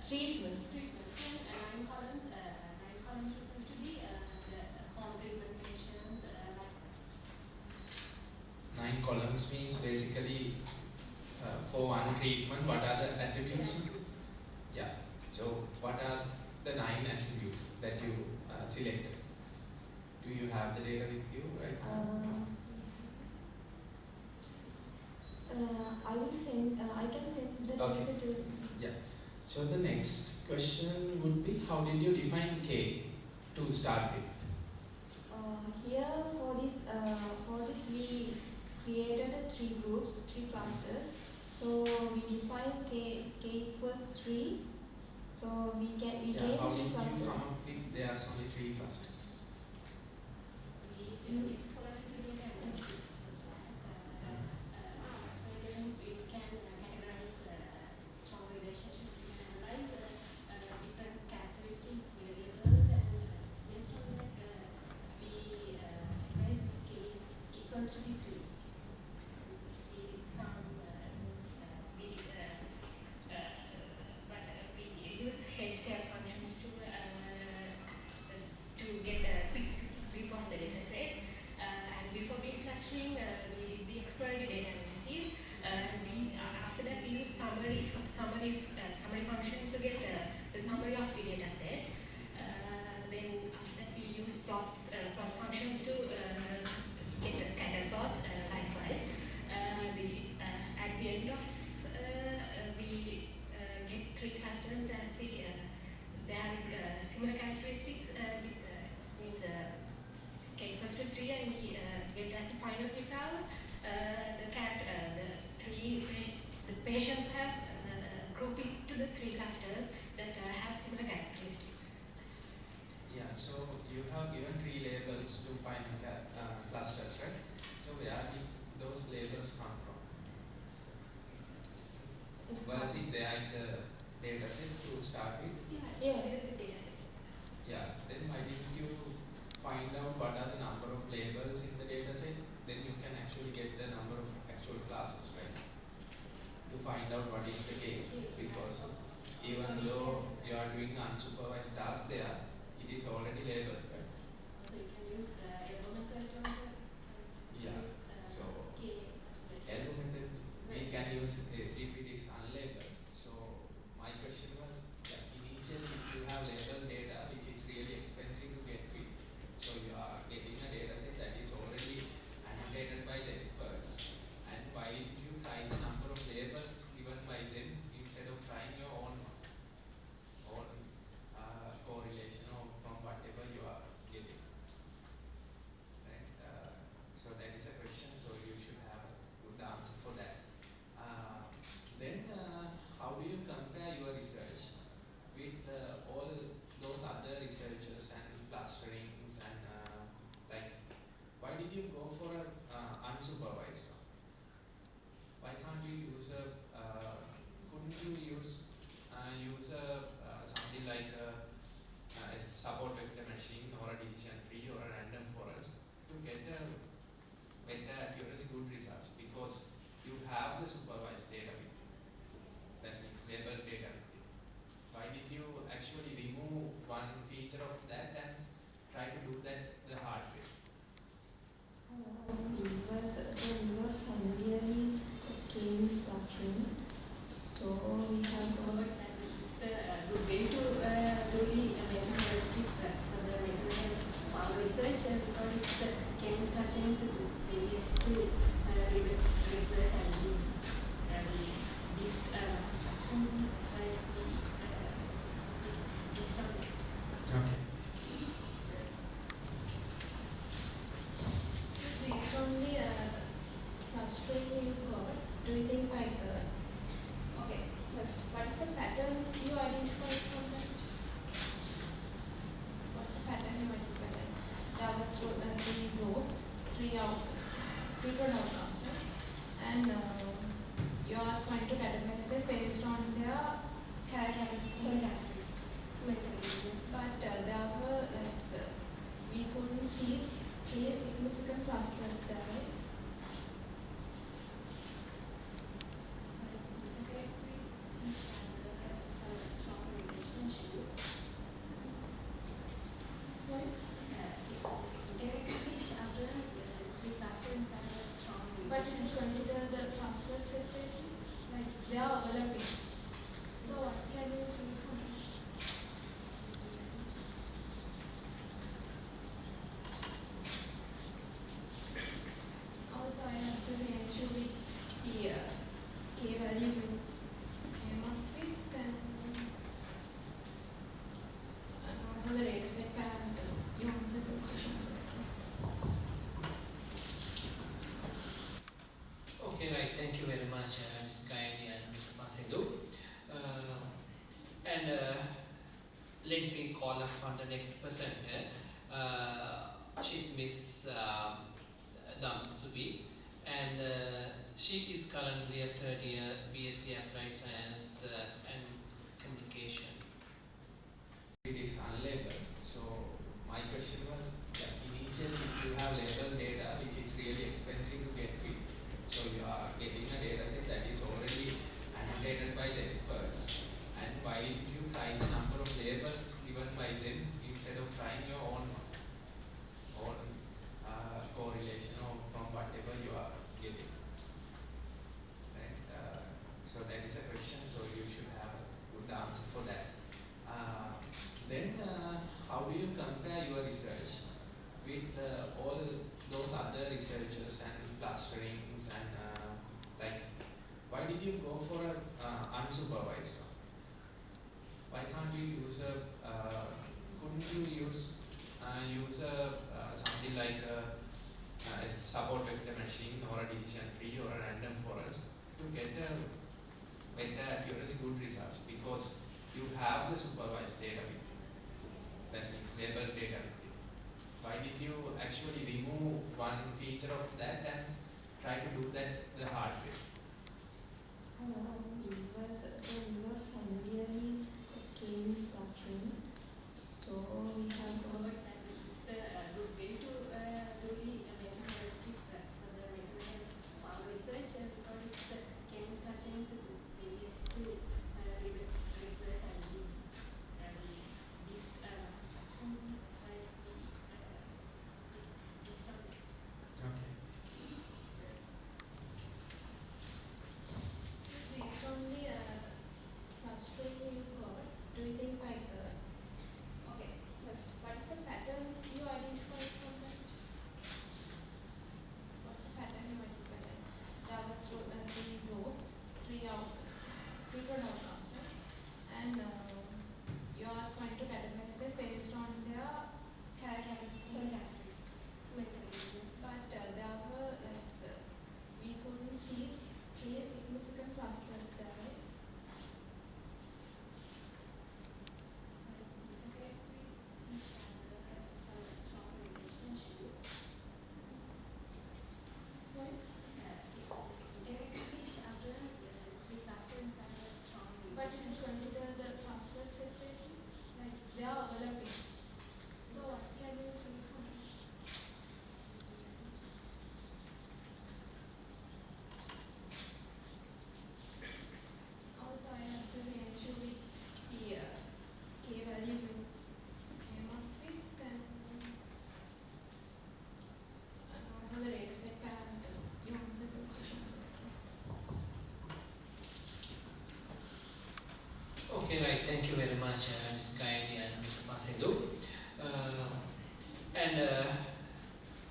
Treatments. 9 columns. 9 columns refers to the home treatment patients.
9 columns means basically for one treatment, what are the attributes? Yeah. So what are the 9 attributes that you selected? Do you have the data with you right now?
I will send. I can send the
Okay.
answer to.
Yeah. So the next question would be, how did you define K to start with?
Here for this we created 3 groups, 3 clusters. So we define K equals 3. So we
How
gain
did
3
you come
clusters.
up with there are only 3 clusters?
We explored the data analysis. We can categorize strong relationship. We can analyze different characteristics, variables, and based on that, we categorize this case equals to the 3. We did some, we use healthcare functions to get a quick grip of the data set. And before being clustering, we did the exploratory data analysis. After that, we use summary function to get the summary of the data set. Then after that, we use plot functions to get a scatter plot. Likewise, at the end of we get 3 clusters as they have similar characteristics. Means K equals to 3, and we get as the final result the patients have grouped into the 3 clusters that have similar characteristics.
Yeah, so you have given 3 labels to find clusters, right? So where did those labels come from? Was it there in the data set to start with?
Yeah, the data set.
Yeah, then why didn't you find out what are the number of labels in the data set? Then you can actually get the number of actual classes, right? To find out what is the K, because even though you are doing unsupervised tasks there, it is already labeled, right?
So you can use the elbow method also.
Yeah. So elbow method we can use if it is unlabeled. So my question was, yeah, initially if you have labeled data which is really expensive to get with, so you are getting a data set that is already annotated by the experts, and why did you try the number of labels given by them instead of trying your own correlation or from what clusterings and like, why did you go for a unsupervised one? Why can't you use a, couldn't you use something like a support vector machine or a decision tree or a random forest to get a better accuracy, good results, because you have the supervised data with you. That means labeled data with you. Why did you actually remove one feature of that and try to do that the hard way?
We were familiar with K-means clustering, so we have got
It's a good way to do the mental health for the mental health research, because it's K-means clustering to do the research and the deep clustering like it's not that.
Okay.
So based on the clustering you got, do you think like okay, first what is the pattern you identified from that? What's the pattern you identified? There were three groups, three people outcomes, right? And you are trying to categorize them based on their characteristics. But there were we couldn't see three significant clusters there, right? Sorry? But if you consider the clusters separately, like they are overlapping. So what can you say from that? Also, I have the same issue with the K value you came up with, and also the data set parameters. You answered the question.
Okay, right. Thank you very much, Ms. Gaini and Ms. Masindu. Let me call upon the next presenter. She's Miss Damsubi, and she is currently a third year BSc Applied Science and Communication.
It is unlabeled. So my question was, yeah, initially if you have labeled data, which is really expensive to get with, so you are getting a data set that is already annotated by the experts, and why did you try the number of labels given by them instead of trying your own correlation or from whatever you are getting? Right? So that is a question, so you should have a good answer for that. Then how do you compare your research with all those other researchers and clusterings and like, why did you go for a unsupervised one? Why can't you use a couldn't you use something like a support vector machine or a decision tree or a random forest to get a better accuracy, good results, because you have the supervised data with you. That means labeled data with you. Why did you actually remove one feature of that and try to do that the hard way?
We were familiar with K-means clustering, so we have got
It's a good way to do the mental health for the mental health research, because it's K-means clustering to do the research and the deep clustering like it's not that.
Okay.
based
Okay, right. Thank you very much, Ms. Kaini and Mr. Masindu. And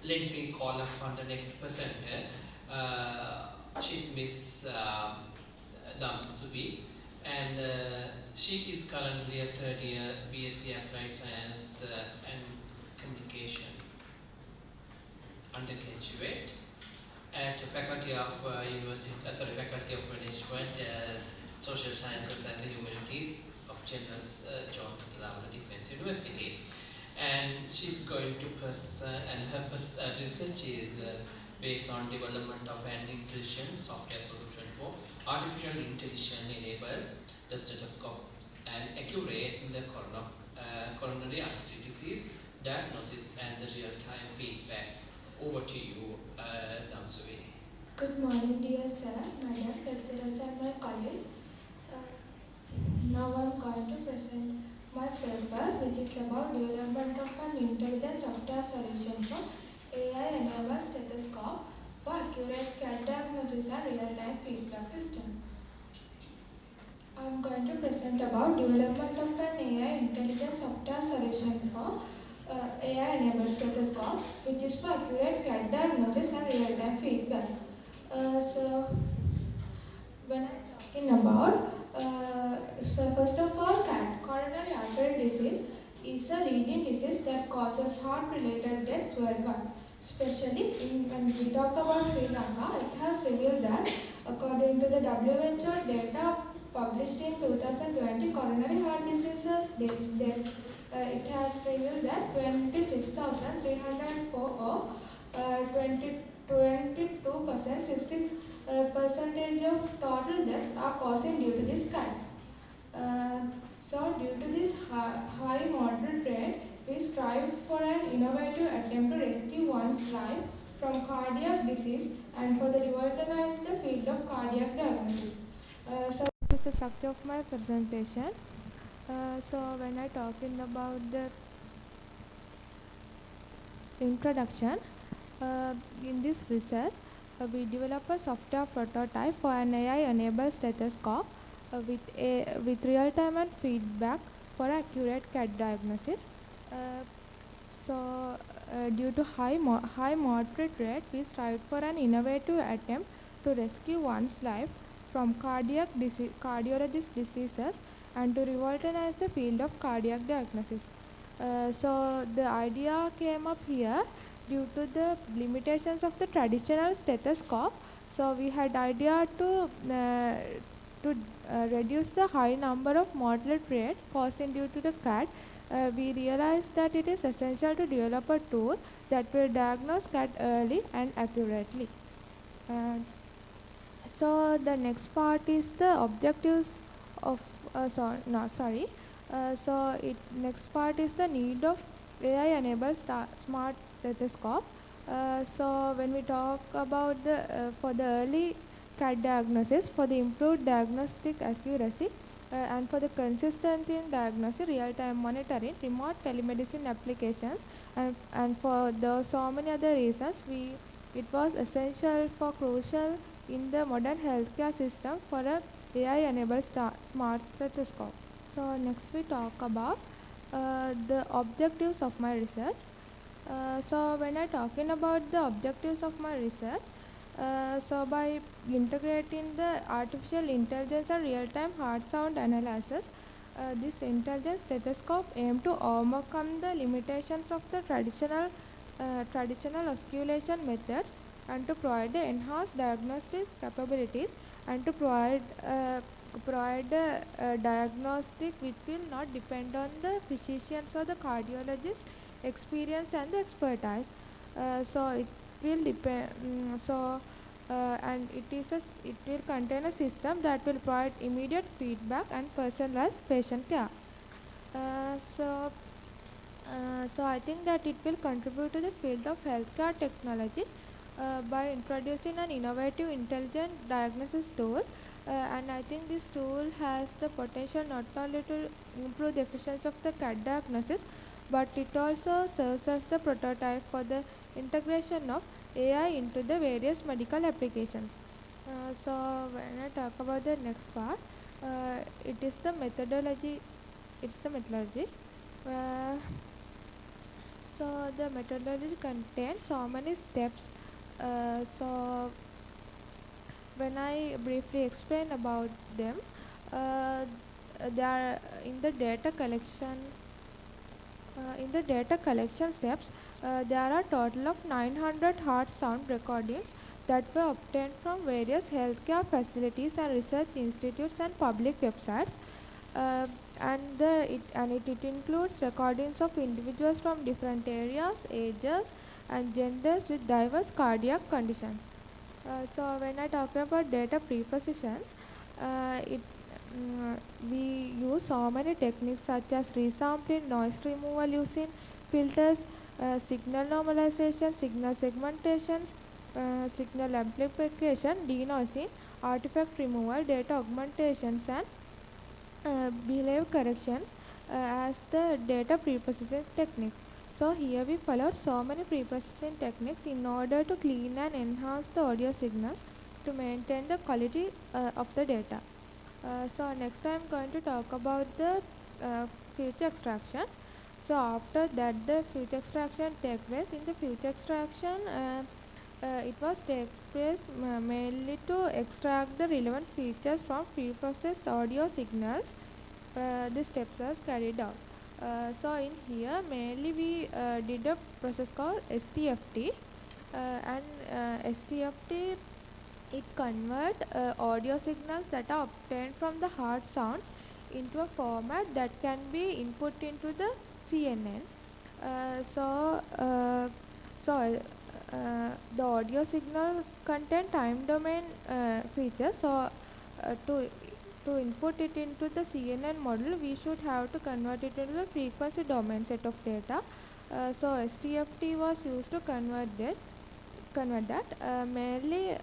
let me call upon the next presenter. She's Miss Damsubi, and she is currently a third year BSc Applied Science and Communication undergraduate at the Faculty of Faculty of Management, Social Sciences and the Humanities of General John Kahaduwa Defense University. And she's going to and her research is based on development of an intelligent software solution for artificial intelligence enabled the stethoscope and accurate in the coronary artery disease diagnosis and the real-time feedback. Over to you, Damsubi.
Good morning, dear sir, madam, lecturers and my colleagues. Now I am going to present my paper, which is about development of an intelligent software solution for AI-enabled stethoscope for accurate CAD diagnosis and real-time feedback system. I am going to present about development of an AI intelligent software solution for AI-enabled stethoscope, which is for accurate CAD diagnosis and real-time feedback. So, when I'm talking about, so first of all, CAD, coronary artery disease, is a leading disease that causes heart-related deaths worldwide. Especially when we talk about Sri Lanka, it has revealed that according to the WHO data published in 2020, coronary heart diseases deaths, it has revealed that 26,304 or 22%, 66 percentage of total deaths are caused due to this CAD. So due to this high mortality rate, we strive for an innovative attempt to rescue one's life from cardiac disease and for the revolutionize the field of cardiac diagnosis. So this is the structure of my presentation. So when I talking about the introduction, in this research, we develop a software prototype for an AI-enabled stethoscope with real-time and feedback for accurate CAD diagnosis. Due to high mortality rate, we strive for an innovative attempt to rescue one's life from cardiologist diseases and to revolutionize the field of cardiac diagnosis. So the idea came up here due to the limitations of the traditional stethoscope. So we had idea to reduce the high number of mortality rate caused due to the CAD. We realized that it is essential to develop a tool that will diagnose CAD early and accurately. So the next part is the objectives of next part is the need of AI-enabled smart stethoscope. So when we talk about the for the early CAD diagnosis, for the improved diagnostic accuracy, and for the consistency in diagnosis, real-time monitoring, remote telemedicine applications, and for so many other reasons, it was essential for crucial in the modern healthcare system for a AI-enabled smart stethoscope. So next we talk about the objectives of my research. So when I talking about the objectives of my research, so by integrating the artificial intelligence and real-time heart sound analysis, this intelligent stethoscope aims to overcome the limitations of the traditional osculation methods and to provide the enhanced diagnostic capabilities and to provide a diagnostic which will not depend on the physicians or the cardiologist experience and the expertise. So it will depend. And it will contain a system that will provide immediate feedback and personalized patient care. So I think that it will contribute to the field of healthcare technology by introducing an innovative intelligent diagnosis tool. And I think this tool has the potential not only to improve the efficiency of the CAD diagnosis, but it also serves as the prototype for the integration of AI into the various medical applications. So when I talk about the next part, It is the methodology. It's the methodology. Uh, so the methodology contains so many steps. So when I briefly explain about them, uh, they are in the data collection. In the data collection steps, there are a total of 900 heart sound recordings that were obtained from various healthcare facilities and research institutes and public websites. It includes recordings of individuals from different areas, ages, and genders with diverse cardiac conditions. So when I talk about data preposition, it we use so many techniques such as resampling, noise removal using filters, signal normalization, signal segmentations, signal amplification, denoising, artifact removal, data augmentations, and behavior corrections as the data preprocessing techniques. So here we followed so many preprocessing techniques in order to clean and enhance the audio signals to maintain the quality of the data. So next I am going to talk about the future extraction. So after that the future extraction takes place. In the future extraction, it was take place mainly to extract the relevant features from preprocessed audio signals. This step was carried out. So in here mainly we did a process called STFT, and STFT, it convert audio signals that are obtained from the heart sounds into a format that can be input into the CNN. The audio signal contain time domain features. So to input it into the CNN model, we should have to convert it into the frequency domain set of data. So STFT was used to convert that mainly,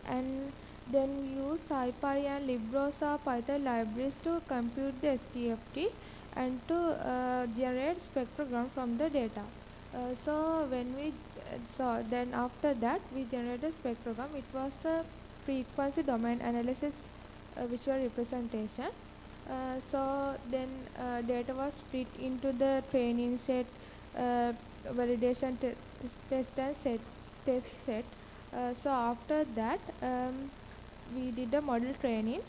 and then we use SciPy and librosa Python libraries to compute the STFT and to generate spectrogram from the data. Then after that we generated spectrogram. It was a frequency domain analysis visual representation. Then data was split into the training set, validation test and test set. So after that, we did a model training.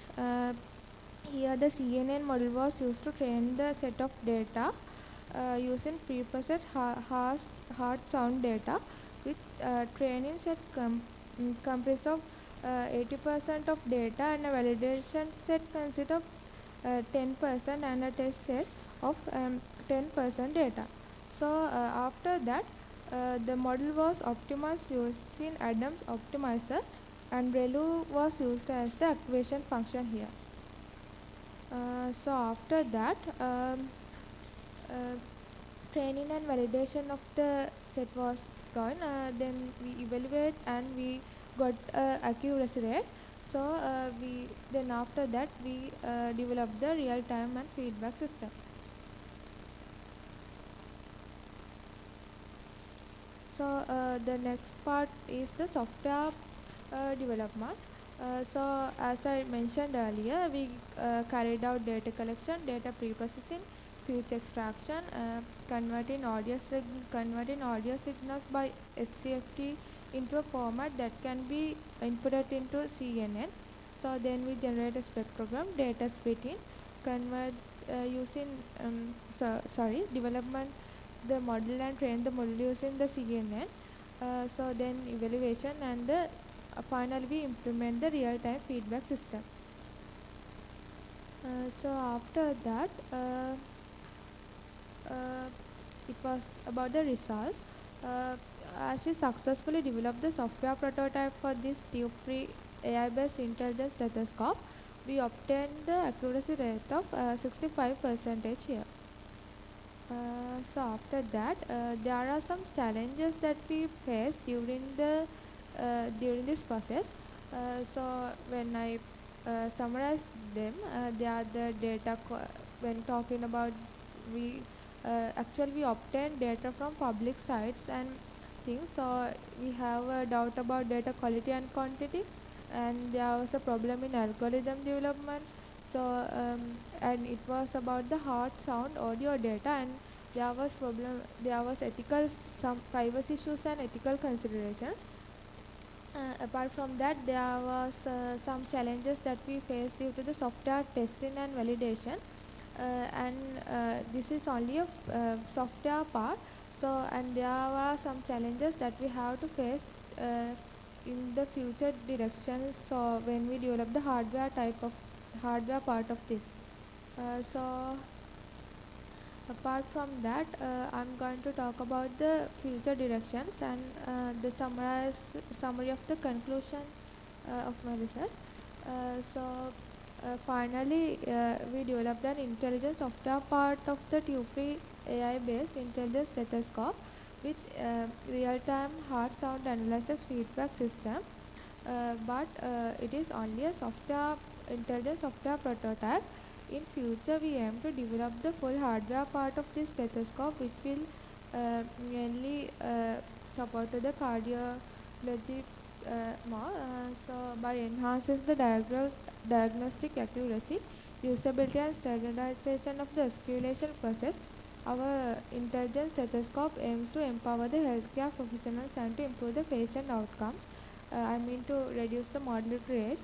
Here the CNN model was used to train the set of data using preprocessed heart sound data with training set comprised of 80% of data, and a validation set consists of 10%, and a test set of 10% data. So after that, the model was optimized using Adams optimizer, and ReLU was used as the activation function here. So after that, training and validation of the set was done. Then we evaluate and we got accuracy rate. So then after that we developed the real time and feedback system. So the next part is the software development. So as I mentioned earlier, we carried out data collection, data preprocessing, future extraction, converting audio signals by SCFT into a format that can be inputted into CNN. So then we generate a spectrogram, data splitting, convert using development the model and train the model using the CNN. So then evaluation, and finally we implement the real-time feedback system. So after that, it was about the results. As we successfully developed the software prototype for this tube-free AI-based intelligence stethoscope, we obtained the accuracy rate of 65% here. So after that, there are some challenges that we faced during this process. So when I summarize them, they are the data when talking about we actually we obtain data from public sites and things. So we have a doubt about data quality and quantity. and there was a problem in algorithm development. So and it was about the hard sound audio data, and there was ethical, some privacy issues and ethical considerations. Apart from that, there was some challenges that we faced due to the software testing and validation, and this is only a software part. So, and there are some challenges that we have to face in the future directions, so when we develop the hardware part of this. So apart from that, I'm going to talk about the future directions and the summary of the conclusion of my research. Finally, we developed an intelligence software part of the tube-free AI-based intelligence stethoscope with real-time heart sound analysis feedback system. But it is only a intelligence software prototype. In future, we aim to develop the full hardware part of this stethoscope, which will mainly support to the cardiology more. So, by enhancing the diagnostic accuracy, usability and standardization of the escalation process, our intelligence stethoscope aims to empower the healthcare professionals and to improve the patient outcomes. I mean to reduce the mortality rate.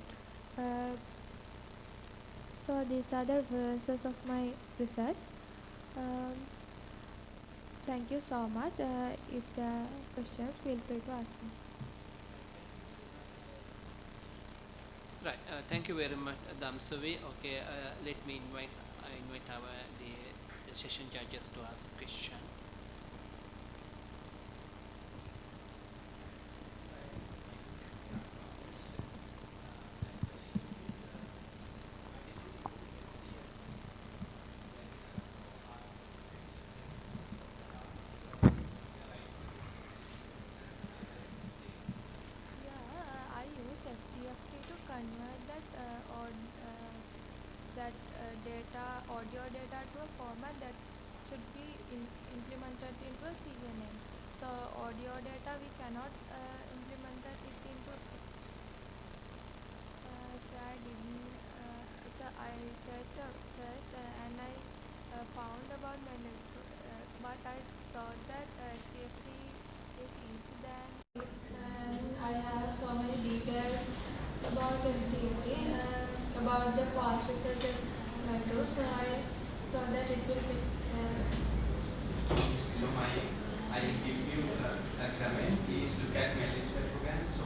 So these are the references of my research. Um, Thank you so much. If there are questions, feel free to ask me.
Right. Thank you very much, Damsavi. Okay. Let me invite our the session judges to ask question.
I use STFT to convert that audio data to a format that should be implemented into a CNN. So audio data we cannot implement it into. So I searched and I found about but I thought that STFT is easy than. And I have so many details about STFT and about the past result test method. So I thought that it will be.
So I give you a comment. Please look at my list program. So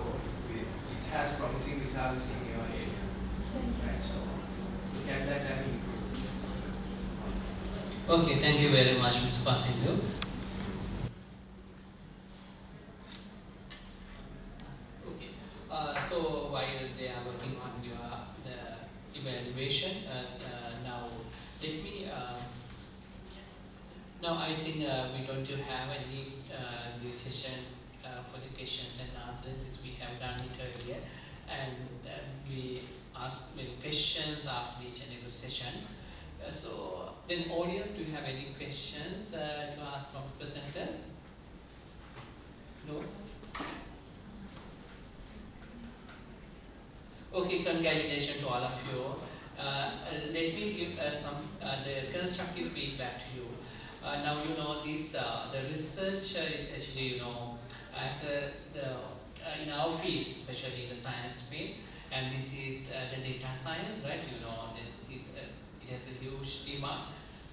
it has promising results in your area. Right. So look at that and improve.
Okay. Thank you very much, Mr. Pasindu. So while they are working on the evaluation, now let me. Now I think we don't have any this session for the questions and answers, since we have done it earlier, and we ask many questions after each and every session. So then, audience, do you have any questions to ask from the presenters? No. Okay, congratulations to all of you. Let me give some the constructive feedback to you. Now you know this. The research is actually as in our field, especially in the science field, and this is the data science, right? It has a huge demand.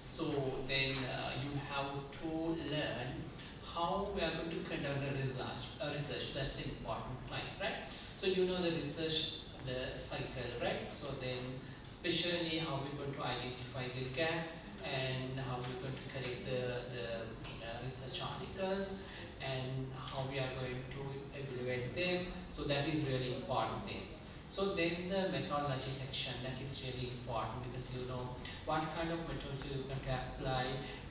So then you have to learn how we are going to conduct the research. That's an important point, right? So you know the research, the cycle, right? So then, especially how we're going to identify the gap and how we're going to correct the research articles and how we are going to evaluate them. So that is really important thing. So then the methodology section, that is really important, because you know what kind of methodology you're going to apply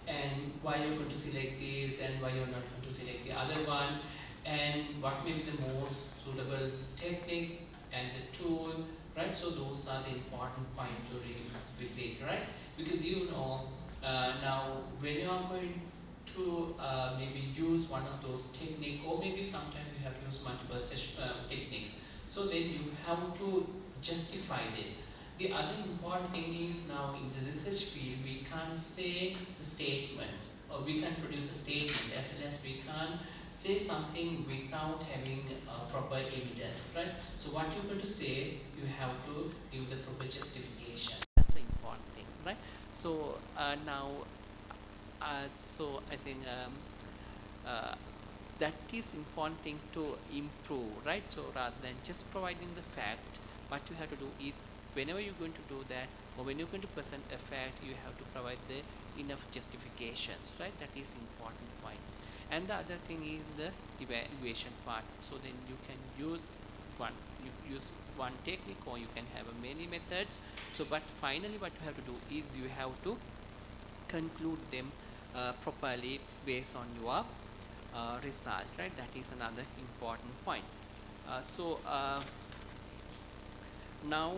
and why you're going to select this and why you're not going to select the other one, and what may be the most suitable technique and the tool, right? So those are the important points to revisit, right? Because now when you are going to maybe use one of those techniques, or maybe sometimes you have to use multiple techniques. So then you have to justify them. The other important thing is now in the research field, we can't say the statement, or we can produce the statement as well as we can't say something without having proper evidence, right? So what you're going to say, you have to give the proper justification. That's the important thing, right? So now, so I think uh, that is important thing to improve, right? So rather than just providing the fact, what you have to do is whenever you're going to do that, or when you're going to present a fact, you have to provide the enough justifications, right? That is important point. And the other thing is the evaluation part. So then you can use one technique, or you can have many methods. So but finally what you have to do is you have to conclude them properly based on your result, right? That is another important point. Now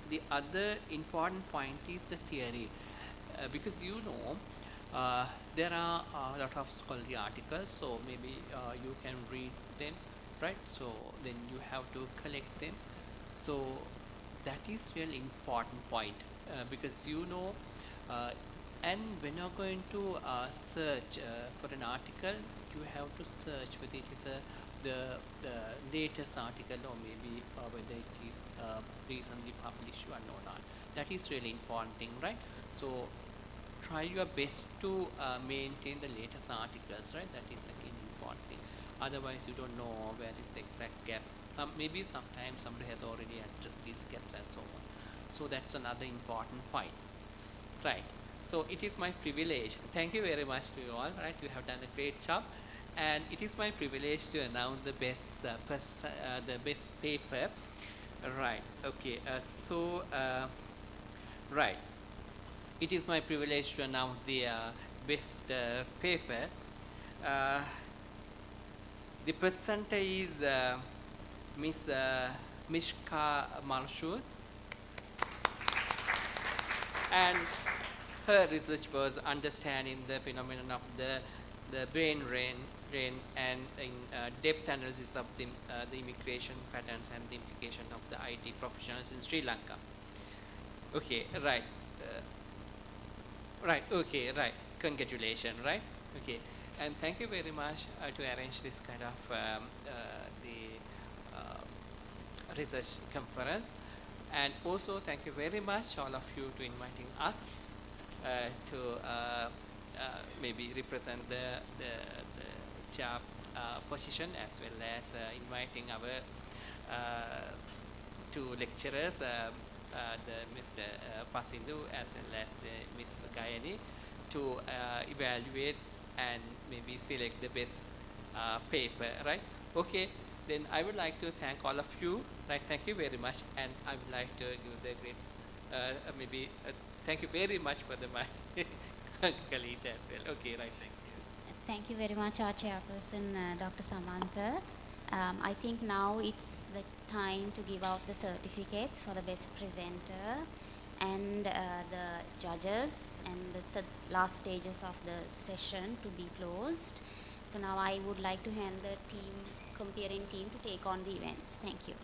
the other important point is the theory, because there are a lot of scholarly articles, so maybe you can read them, right? So then you have to collect them. So that is really important point, because uh, and when you're going to search for an article, you have to search whether it is the latest article, or maybe whether it is recently published one or not. That is really important thing, right? So try your best to maintain the latest articles, right? That is again important thing. Otherwise, you don't know where is the exact gap. Maybe sometimes somebody has already addressed these gaps and so on. So that's another important point, right? So it is my privilege. Thank you very much to you all, right? You have done a great job, and it is my privilege to announce the the best paper, right? Okay. Right. It is my privilege to announce the best paper. Uh, the presenter is Miss Mishka Marshul, and her research was understanding the phenomenon of the brain drain and in depth analysis of the immigration patterns and the implication of the IT professionals in Sri Lanka. Okay, right. Right, okay, right. Congratulations, right? Okay, and thank you very much to arrange this kind of the research conference. And also thank you very much all of you to inviting us to maybe represent the chair position, as well as inviting our two lecturers, the Mr. Pasindu as well as the Ms. Gayani, to evaluate and maybe select the best paper, right? Okay, then I would like to thank all of you, right? Thank you very much, and I would like to give the great thank you very much for my colleague as well. Okay, right, thank you.
Thank you very much, our chairperson, Dr. Samantha. I think now it's the time to give out the certificates for the best presenter and the judges, and the last stages of the session to be closed. So now I would like to hand the comparing team to take on the events. Thank you.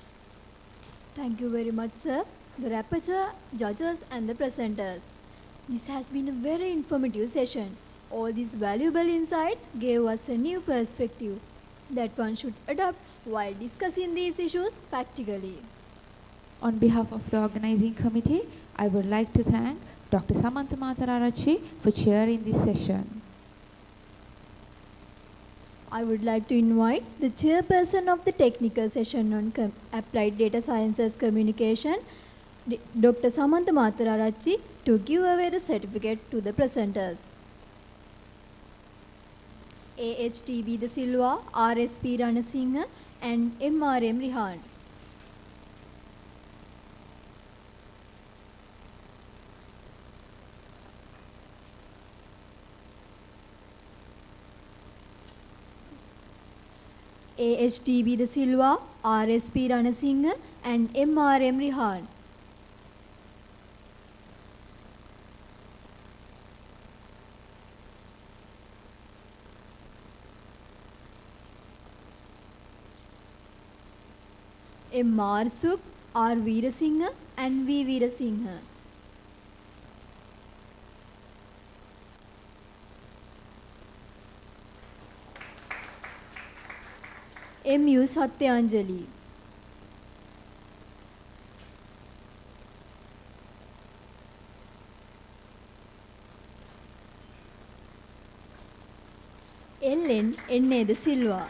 Thank you very much, sir, the rapporteur, judges and the presenters. This has been a very informative session. All these valuable insights gave us a new perspective that one should adopt while discussing these issues practically.
On behalf of the organizing committee, I would like to thank Dr. Samantha Matararachi for chairing this session.
I would like to invite the chairperson of the technical session on applied data sciences communication, Dr. Samantha Matararachi, to give away the certificate to the presenters. AHTB De Silva, RSP Ranasinghe and MRM Rihan. AHTB De Silva, RSP Ranasinghe and MRM Rihan. M. Marsuk, R. Veerasinghe and V. Veerasinghe. M. U. Satyanjali. L. N. N. De Silva.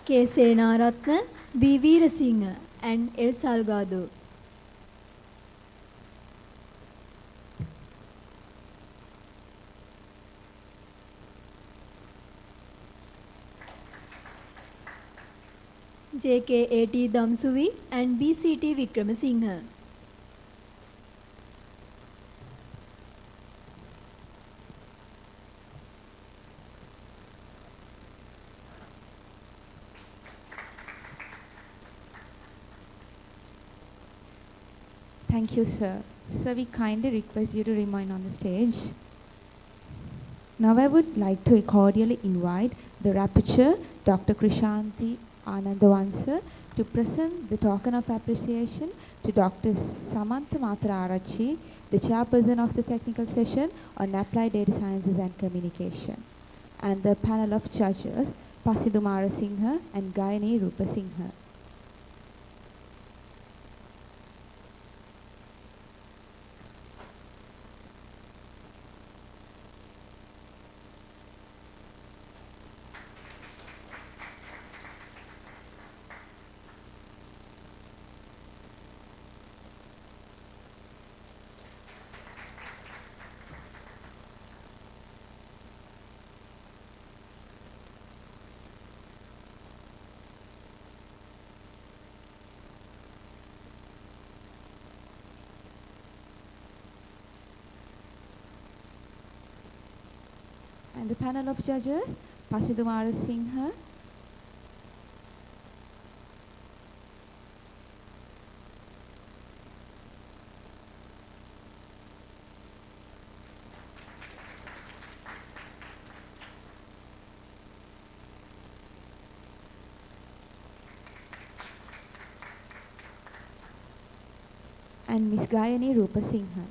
K. Somarathne, V. Veerasinghe and L. Salgado. J.K. A.T. Damsuvi and B.C.T. Vikramasinghe.
Thank you, sir. Sir, we kindly request you to remain on the stage. Now I would like to cordially invite the Rapporteur, Dr. Krishanti Anandawansa, to present the token of appreciation to Dr. Samantha Arachi, the Chairperson of the technical session on Applied Data Sciences and Communication, and the panel of judges, Pasiduma Ranasinghe and Gayani Rupasinghe. And the panel of judges, Pasiduma Ranasinghe, and Miss Gayani Rupasinghe.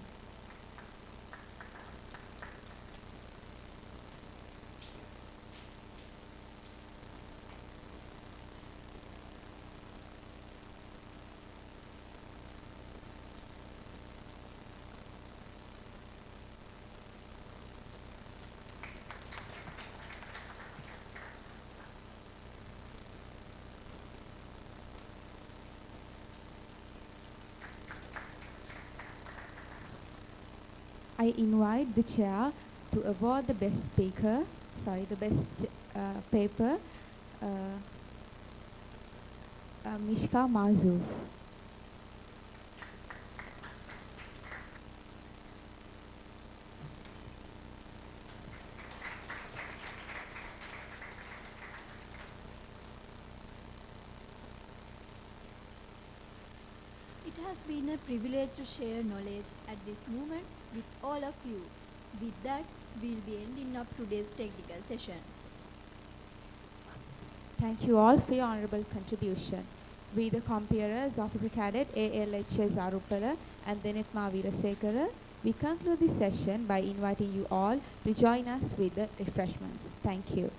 I invite the chair to award the best speaker, the best paper, Mishka Mazu.
It has been a privilege to share knowledge at this moment with all of you. With that, we'll be ending up today's technical session.
Thank you all for your honorable contribution. We, the compeers, Officer Cadet ALHS Arupala and Denetma Abeysekera, we conclude this session by inviting you all to join us with the refreshments. Thank you.